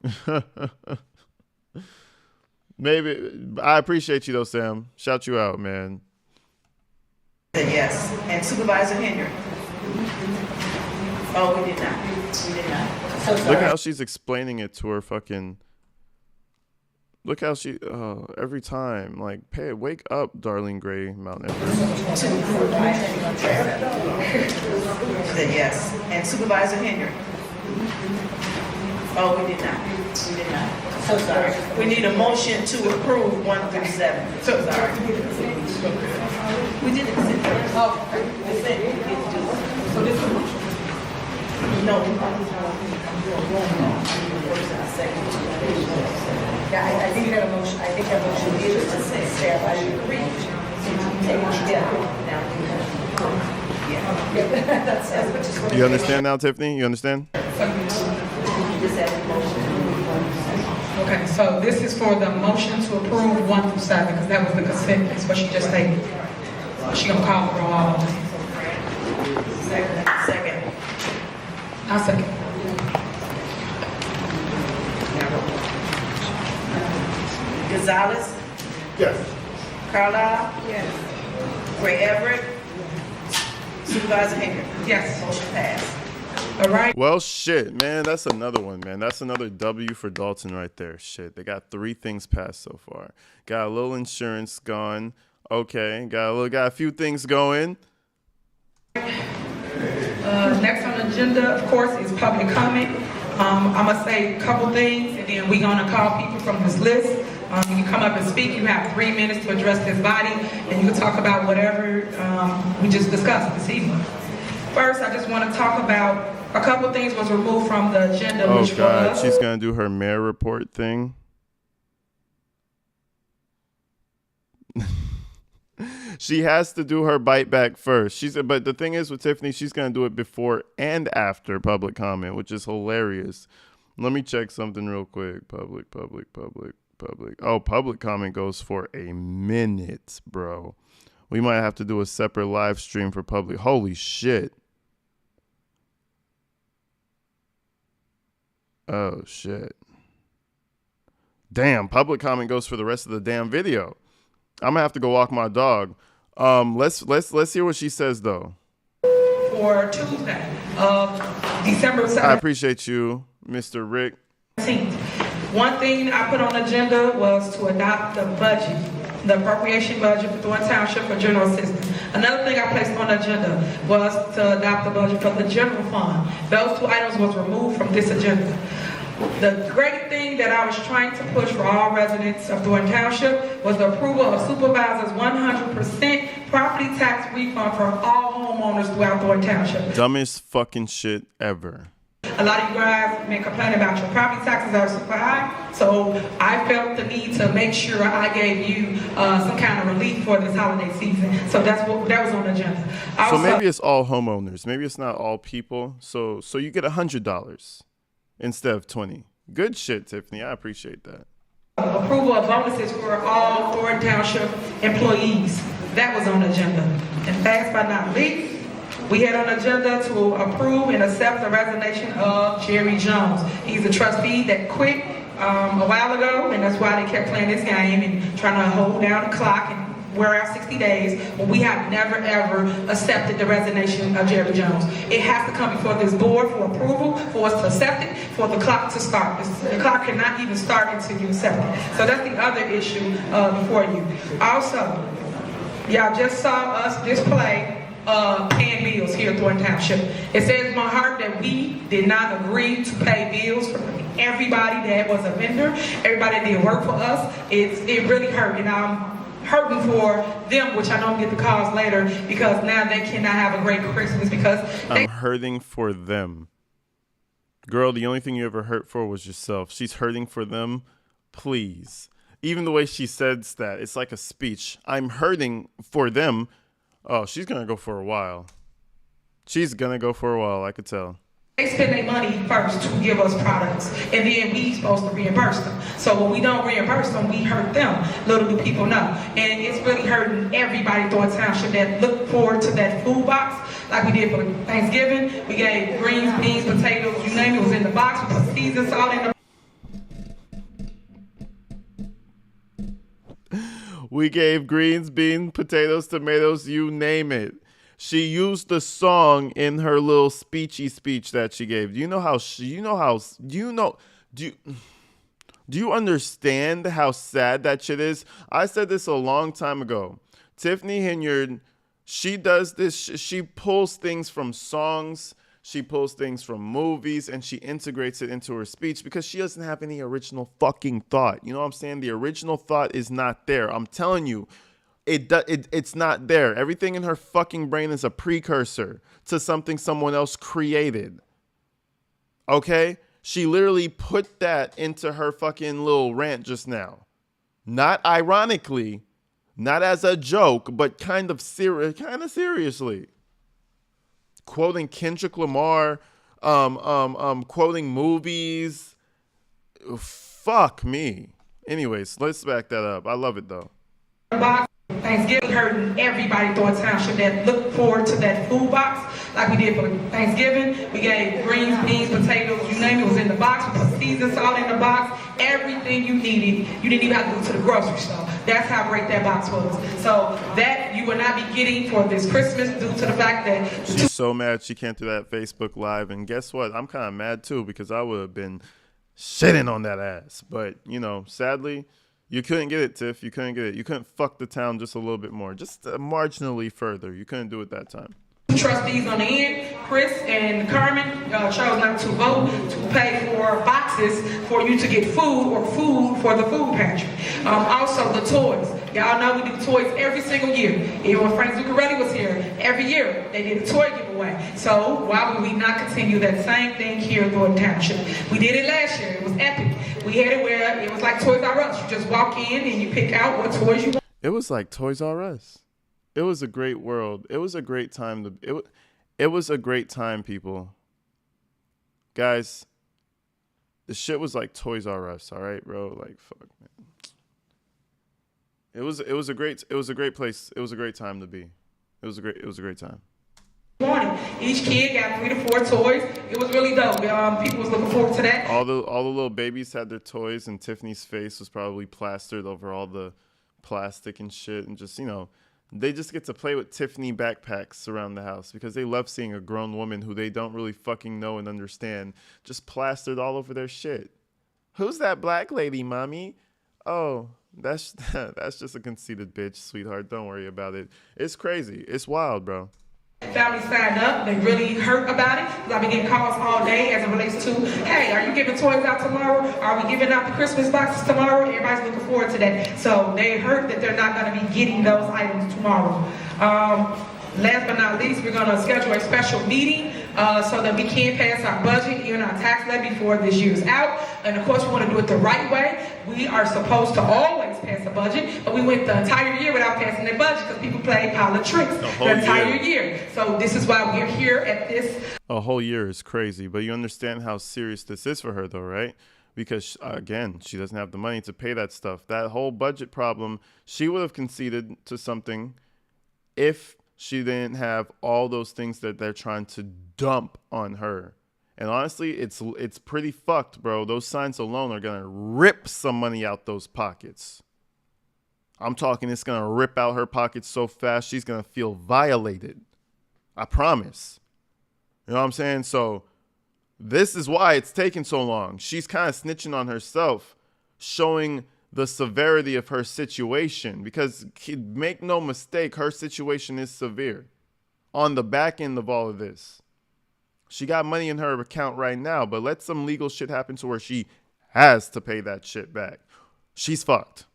Maybe. I appreciate you, though, Sam. Shout you out, man. Yes. And Supervisor Henyard? Oh, we did not. We did not. So sorry. Look at how she's explaining it to her fucking... Look how she... every time. Like, wake up, Darlene Gray, Mount Everest. Yes. And Supervisor Henyard? Oh, we did not. We did not. So sorry. We need a motion to approve 1 through 7. So sorry. We did it. Oh, so this is a motion? No. Yeah, I think that motion. I think that motion is to say staff. I agree. Yeah. You understand now, Tiffany? You understand? Okay, so this is for the motion to approve 1 through 7, because that was the consent, that's what she just stated. She gonna call for all of them. Second. I'll second. Gonzalez? Yes. Carlisle? Yes. Gray Everett? Supervisor Henyard? Yes. Motion passed. All right. Well, shit, man. That's another one, man. That's another W for Dalton right there. Shit, they got 3 things passed so far. Got a little insurance gone. Okay, got a few things going. Next on the agenda, of course, is public comment. I'm gonna say a couple things, and then we're gonna call people from this list. You can come up and speak. You have 3 minutes to address this body, and you can talk about whatever we just discussed this evening. First, I just want to talk about a couple things was removed from the agenda. Oh, which God, was, she's gonna do her mayor report thing. She has to do her bite back first. But the thing is with Tiffany, she's going to do it before and after public comment, which is hilarious. Let me check something real quick. Public. Oh, public comment goes for a minute, bro. We might have to do a separate live stream for public. Holy shit. Oh, shit. Damn, public comment goes for the rest of the damn video. I'm gonna have to go walk my dog. Let's hear what she says though. For Tuesday of December 17th. I appreciate you, Mr. Rick. One thing I put on the agenda was to adopt the budget, the appropriation budget for Thornton Township for general assistance. Another thing I placed on the agenda was to adopt the budget for the general fund. Those 2 items was removed from this agenda. The great thing that I was trying to push for all residents of Thornton Township was the approval of supervisors 100% property tax refund for all homeowners throughout Thornton Township. Dumbest fucking shit ever. A lot of you guys may complain about your property taxes are super high, so I felt the need to make sure I gave you some kind of relief for this holiday season. So that was on the agenda. So maybe it's all homeowners. Maybe it's not all people. So you get $100 instead of $20. Good shit, Tiffany. I appreciate that. Approval of bonuses for all Thornton Township employees. That was on the agenda. And last but not least, we had on the agenda to approve and accept the resignation of Jerry Jones. He's a trustee that quit a while ago, and that's why they kept playing this game and trying to hold down the clock and wear out 60 days. But we have never, ever accepted the resignation of Jerry Jones. It has to come before this board for approval, for us to accept it, for the clock to start. The clock cannot even start until you accept it. So that's the other issue before you. Also, y'all just saw us display paying bills here at Thornton Township. It says in my heart that we did not agree to pay bills for everybody that was a vendor, everybody that did work for us. It really hurt, and I'm hurting for them, which I know I'll get the calls later, because now they cannot have a great Christmas because I'm hurting for them. Girl, the only thing you ever hurt for was yourself. She's hurting for them. Please. Even the way she says that, it's like a speech. I'm hurting for them. Oh, she's going to go for a while. She's going to go for a while, I could tell. They spend their money first to give us products, and then we supposed to reimburse them. So when we don't reimburse them, we hurt them. Little do people know. And it's really hurting everybody in Thornton Township that look forward to that food box like we did for Thanksgiving. We gave greens, beans, potatoes, you name it, was in the box. We put seasoned salt in the We gave greens, beans, potatoes, tomatoes, you name it. She used the song in her little speechy speech that she gave. Do you understand how sad that shit is? I said this a long time ago. Tiffany Henyard, she does this. She pulls things from songs. She pulls things from movies and she integrates it into her speech because she doesn't have any original fucking thought. You know what I'm saying? The original thought is not there. I'm telling you, it's not there. Everything in her fucking brain is a precursor to something someone else created. Okay? She literally put that into her fucking little rant just now. Not ironically, not as a joke, but kind of seriously. Quoting Kendrick Lamar, quoting movies. Fuck me. Anyways, let's back that up. I love it though. Thanksgiving hurting everybody in Thornton Township that look forward to that food box like we did for Thanksgiving. We gave greens, beans, potatoes, you name it, was in the box. We put seasoned salt in the box. Everything you needed, you didn't even have to go to the grocery store. That's how great that box was. So that you will not be getting for this Christmas due to the fact that she's so mad she can't do that Facebook Live. And guess what? I'm kind of mad too because I would have been shitting on that ass. But, you know, sadly, you couldn't get it, Tiff. You couldn't get it. You couldn't fuck the town just a little bit more. Just marginally further. You couldn't do it that time. Trustees on the end, Chris and Carmen, chose not to vote to pay for boxes for you to get food or food for the food pantry. Also, the toys. Y'all know we do toys every single year. Even when Frank Zuccarelli was here, every year they did a toy giveaway. So why would we not continue that same thing here in Thornton Township? We did it last year. It was epic. We had it where it was like Toys R Us. You just walk in and you pick out what toys you want. It was like Toys R Us. It was a great world. It was a great time. It was a great time, people. Guys, the shit was like Toys R Us, all right, bro? Like, fuck, man. It was a great place. It was a great time to be. It was a great time. Each kid got 3 to 4 toys. It was really dope. People was looking forward to that. All the little babies had their toys, and Tiffany's face was probably plastered over all the plastic and shit, and just, you know, they just get to play with Tiffany backpacks around the house because they love seeing a grown woman who they don't really fucking know and understand just plastered all over their shit. Who's that black lady, mommy? Oh, that's just a conceited bitch, sweetheart. Don't worry about it. It's crazy. It's wild, bro. Family signed up. They really hurt about it. I've been getting calls all day as it relates to, hey, are you giving toys out tomorrow? Are we giving out the Christmas boxes tomorrow? Everybody's looking forward to that. So they hurt that they're not going to be getting those items tomorrow. Last but not least, we're going to schedule a special meeting so that we can pass our budget and our tax levy before this year's out. And of course, we want to do it the right way. We are supposed to always pass a budget, but we went the entire year without passing a budget because people play politics the entire year. So this is why we're here at this. A whole year is crazy, but you understand how serious this is for her, though, right? Because, again, she doesn't have the money to pay that stuff. That whole budget problem, she would have conceded to something if she didn't have all those things that they're trying to dump on her. And honestly, it's pretty fucked, bro. Those signs alone are going to rip some money out those pockets. I'm talking it's going to rip out her pockets so fast, she's going to feel violated. I promise. You know what I'm saying? So this is why it's taking so long. She's kind of snitching on herself, showing the severity of her situation, because make no mistake, her situation is severe. On the back end of all of this, she got money in her account right now, but let some legal shit happen to where she has to pay that shit back. She's fucked.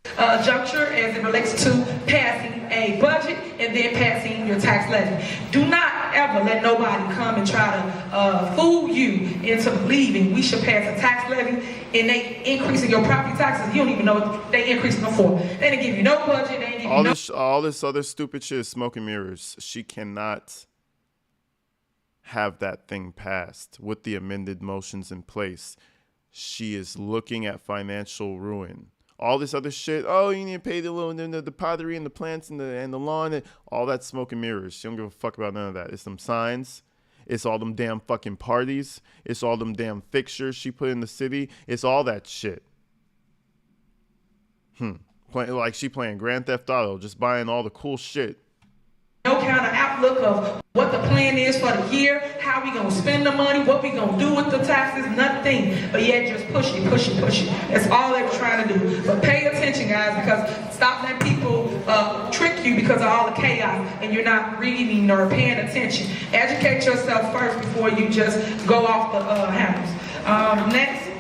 Juncture as it relates to passing a budget and then passing your tax levy. Do not ever let nobody come and try to fool you into believing we should pass a tax levy and they increasing your property taxes. You don't even know what they increasing them for. They didn't give you no budget. They didn't give you all this other stupid shit is smoke and mirrors. She cannot have that thing passed with the amended motions in place. She is looking at financial ruin. All this other shit, oh, you need to pay the pottery and the plants and the lawn, and all that smoke and mirrors. She don't give a fuck about none of that. It's them signs. It's all them damn fucking parties. It's all them damn fixtures she put in the city. It's all that shit. Like she playing Grand Theft Auto, just buying all the cool shit. No kind of outlook of what the plan is for the year, how we gonna spend the money, what we gonna do with the taxes, nothing. But yet just push it. That's all they were trying to do. But pay attention, guys, because stop letting people trick you because of all the chaos and you're not reading or paying attention. Educate yourself first before you just go off the handles. Next.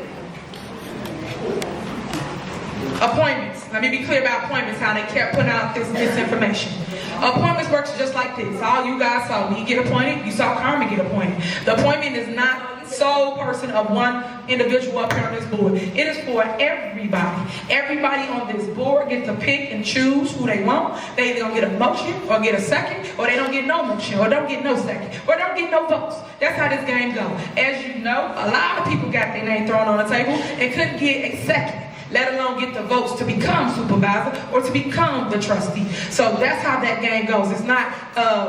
Appointments. Let me be clear about appointments, how they kept putting out this misinformation. Appointments works just like this. All you guys saw, when you get appointed, you saw Carmen get appointed. The appointment is not sole person of one individual up here on this board. It is for everybody. Everybody on this board gets to pick and choose who they want. They either gonna get a motion or get a second, or they don't get no motion, or don't get no second, or don't get no votes. That's how this game goes. As you know, a lot of people got their name thrown on the table and couldn't get a second, let alone get the votes to become supervisor or to become the trustee. So that's how that game goes. It's not,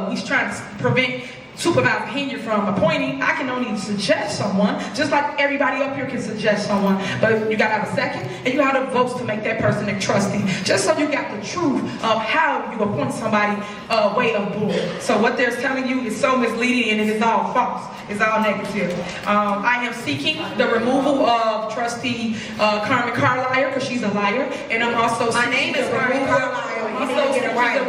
we trying to prevent Supervisor Henyard from appointing. I can only suggest someone, just like everybody up here can suggest someone, but you gotta have a second and you gotta have votes to make that person a trustee, just so you got the truth of how you appoint somebody way of board. So what they're telling you is so misleading and it is all false. It's all negative. I am seeking the removal of Trustee Carmen Carlisle because she's a liar, and I'm also seeking My name is Carmen Carlisle. You need to get it right.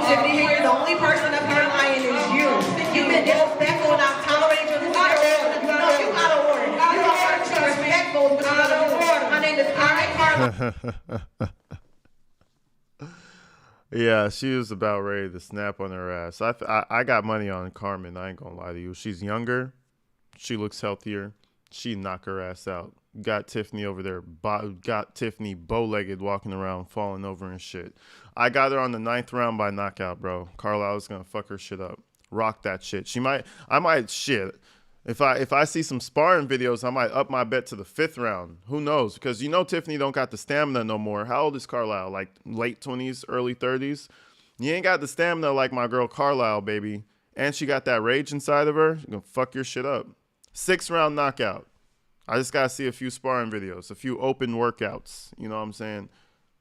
Tiffany Henyard, the only person up here lying is you. You've been disrespectful and I've tolerated you. No, you out of order. You are disrespectful. My name is Carmen Carlisle. Yeah, she was about ready to snap on her ass. I got money on Carmen. I ain't gonna lie to you. She's younger. She looks healthier. She'd knock her ass out. Got Tiffany over there. Got Tiffany bow-legged walking around, falling over and shit. I got her on the 9th round by knockout, bro. Carlisle's gonna fuck her shit up. Rock that shit. I might shit. If I see some sparring videos, I might up my bet to the 5th round. Who knows? Because you know Tiffany don't got the stamina no more. How old is Carlisle? Like late 20s, early 30s? You ain't got the stamina like my girl Carlisle, baby. And she got that rage inside of her. She's gonna fuck your shit up. 6th round knockout. I just gotta see a few sparring videos, a few open workouts. You know what I'm saying?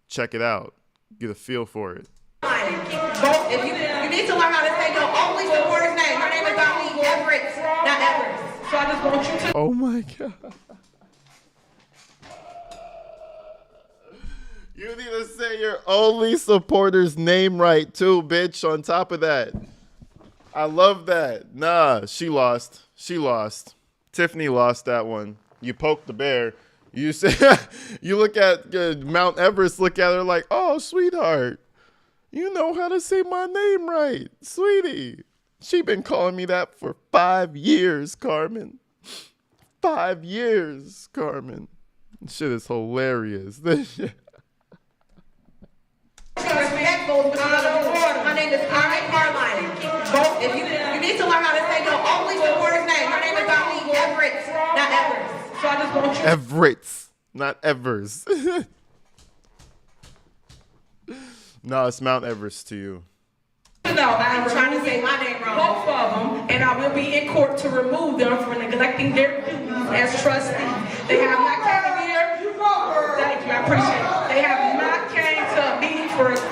Check it out. Get a feel for it. If you need to learn how to say your only supporter's name. Her name is Dominique Everett, not Everett. So I just want you to. Oh my God. You need to say your only supporter's name right too, bitch, on top of that. I love that. Nah, she lost. She lost. Tiffany lost that one. You poked the bear. You say, you look at Mount Everest, look at her like, oh, sweetheart. You know how to say my name right, sweetie. She been calling me that for 5 years, Carmen. 5 years, Carmen. Shit is hilarious. This shit. My name is Carline. If you need to learn how to say your only supporter's name. Her name is Dominique Everett, not Evers. So I just want you. Everett, not Evers. No, it's Mount Everest to you. No, I'm trying to say my name wrong. Both of them, and I will be in court to remove them for neglecting their duties as trustees. They have not came here. Thank you, I appreciate it. They have not came to a meeting for 7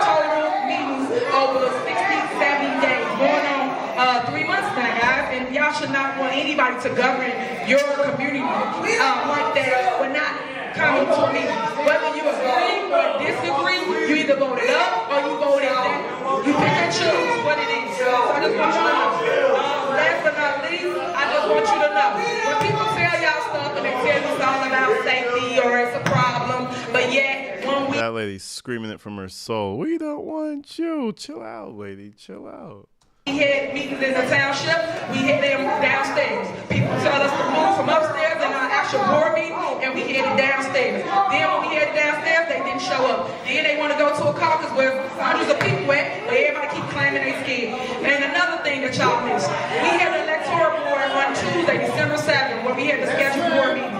total meetings over 60, 70 days, going on 3 months now, guys. And y'all should not want anybody to govern your community like that, but not coming to me. Whether you agree or disagree, you either voted up or you voted down. You pick and choose what it is. So I just want you to know. Last but not least, I just want you to know. When people tell y'all stuff and they tell you it's all about safety or it's a problem, but yet when we... That lady's screaming it from her soul. We don't want you. Chill out, lady. Chill out. We had meetings in the township, we had them downstairs. People tell us to move from upstairs in our actual board meeting, and we headed downstairs. Then when we headed downstairs, they didn't show up. Then they want to go to a caucus where hundreds of people at, but everybody keep claiming they scared. And another thing that y'all missed, we had an electoral board on Tuesday, December 7th, where we had the scheduled board meeting.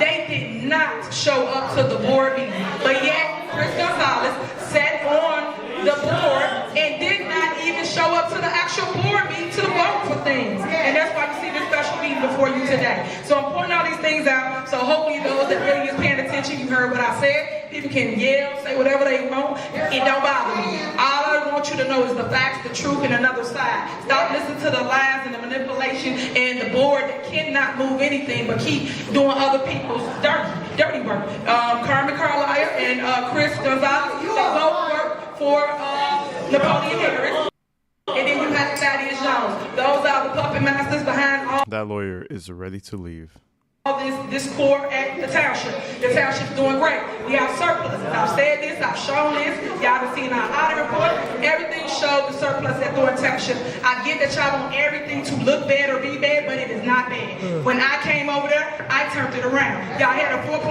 They did not show up to the board meeting, but yet Chris Gonzalez sat on the board and did not even show up to the actual board meeting to vote for things. And that's why you see this special meeting before you today. So I'm pointing all these things out, so hopefully those that really is paying attention, you heard what I said. People can yell, say whatever they want, it don't bother me. All I want you to know is the facts, the truth, and another side. Stop listening to the lies and the manipulation and the board that cannot move anything but keep doing other people's dirty work. Carmen Carlisle and Chris Gonzalez, they both work for Napoleon Harris. And then you have Thaddeus Jones. Those are the puppet masters behind all... That lawyer is ready to leave. This core at the township. The township's doing great. We have surplus. I've said this, I've shown this. Y'all have seen our audit report. Everything showed the surplus at Thornton Township. I get that y'all want everything to look bad or be bad, but it is not bad. When I came over there, I turned it around. Y'all had a $4.6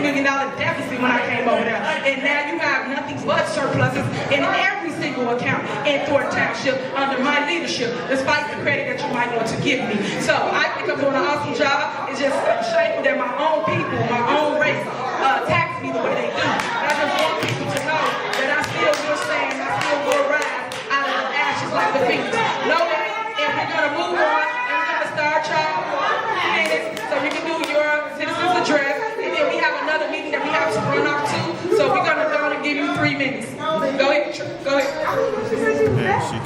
million deficit when I came over there. And now you have nothing but surpluses in every single account in Thornton Township under my leadership, despite the credit that you might want to give me. So I think I'm doing an awesome job. It's just shameful that my own people, my own race, tax me the way they do. And I just want people to know that I still will stand, I still will rise out of the ashes like the phoenix. Know that, and we're going to move on, and we're going to start y'all minutes so you can do your citizen's address, and then we have another meeting that we have to run off to, so we're going to go and give you 3 minutes. Go ahead, go ahead. Man, she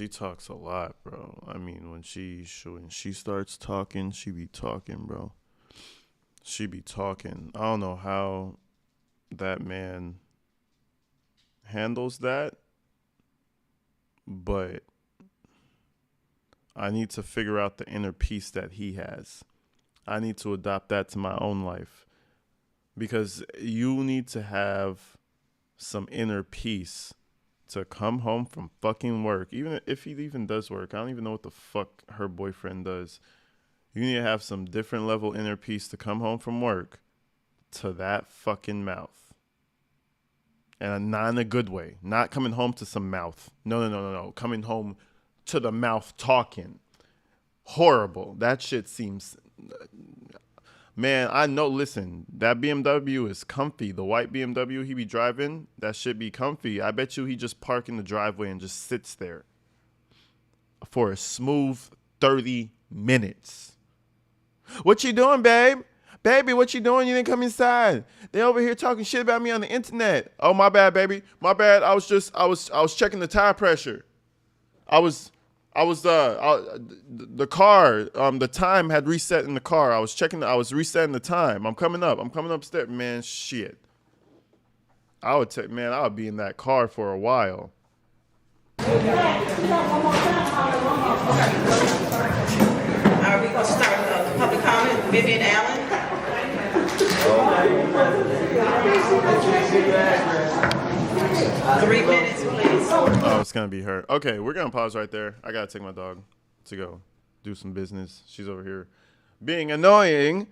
talks a lot, bro. I mean, when she starts talking, she be talking, bro. She be talking. I don't know how that man handles that, but I need to figure out the inner peace that he has. I need to adopt that to my own life, because you need to have some inner peace to come home from fucking work. Even if he even does work, I don't even know what the fuck her boyfriend does. You need to have some different level inner peace to come home from work to that fucking mouth. And not in a good way. Not coming home to some mouth. No. Coming home to the mouth talking. Horrible. That shit seems... Man, I know, listen, that BMW is comfy. The white BMW he be driving, that shit be comfy. I bet you he just park in the driveway and just sits there for a smooth 30 minutes. What you doing, babe? Baby, what you doing? You didn't come inside. They over here talking shit about me on the internet. Oh, my bad, baby. My bad. I was checking the tire pressure. The car, the time had reset in the car. I was resetting the time. I'm coming upstairs. Man, shit. I would be in that car for a while. Are we going to start the public comment? Vivian Allen. 3 minutes. Oh, it's gonna be her. Okay, we're gonna pause right there. I gotta take my dog to go do some business. She's over here being annoying.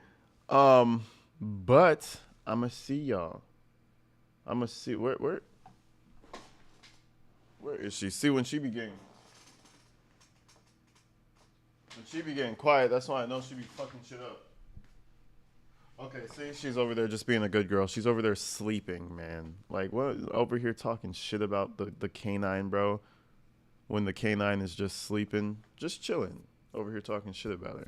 But I'ma see y'all. I'ma see where is she? See, when she be getting quiet, that's why I know she be fucking shit up. Okay, see, she's over there just being a good girl. She's over there sleeping, man. Like, what? Over here talking shit about the canine, bro. When the canine is just sleeping, just chilling. Over here talking shit about her.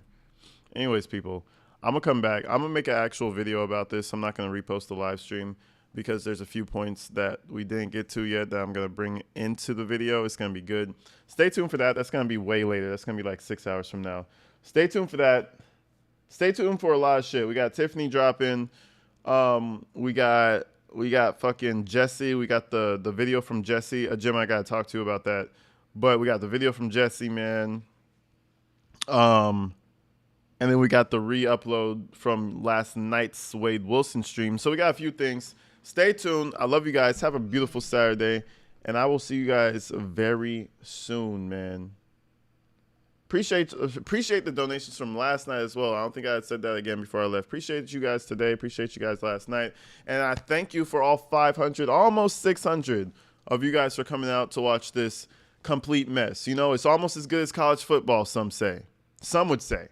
Anyways, people, I'm going to come back. I'm going to make an actual video about this. I'm not going to repost the live stream because there's a few points that we didn't get to yet that I'm going to bring into the video. It's going to be good. Stay tuned for that. That's going to be way later. That's going to be like 6 hours from now. Stay tuned for that. Stay tuned for a lot of shit. We got Tiffany dropping. We got fucking Jesse. We got the video from Jesse. A gym I got to talk to about that. But we got the video from Jesse, man. And then we got the re-upload from last night's Wade Wilson stream. So we got a few things. Stay tuned. I love you guys. Have a beautiful Saturday. And I will see you guys very soon, man. Appreciate the donations from last night as well. I don't think I had said that again before I left. Appreciate you guys today. Appreciate you guys last night. And I thank you for all 500, almost 600 of you guys for coming out to watch this complete mess. You know, it's almost as good as college football, some say. Some would say.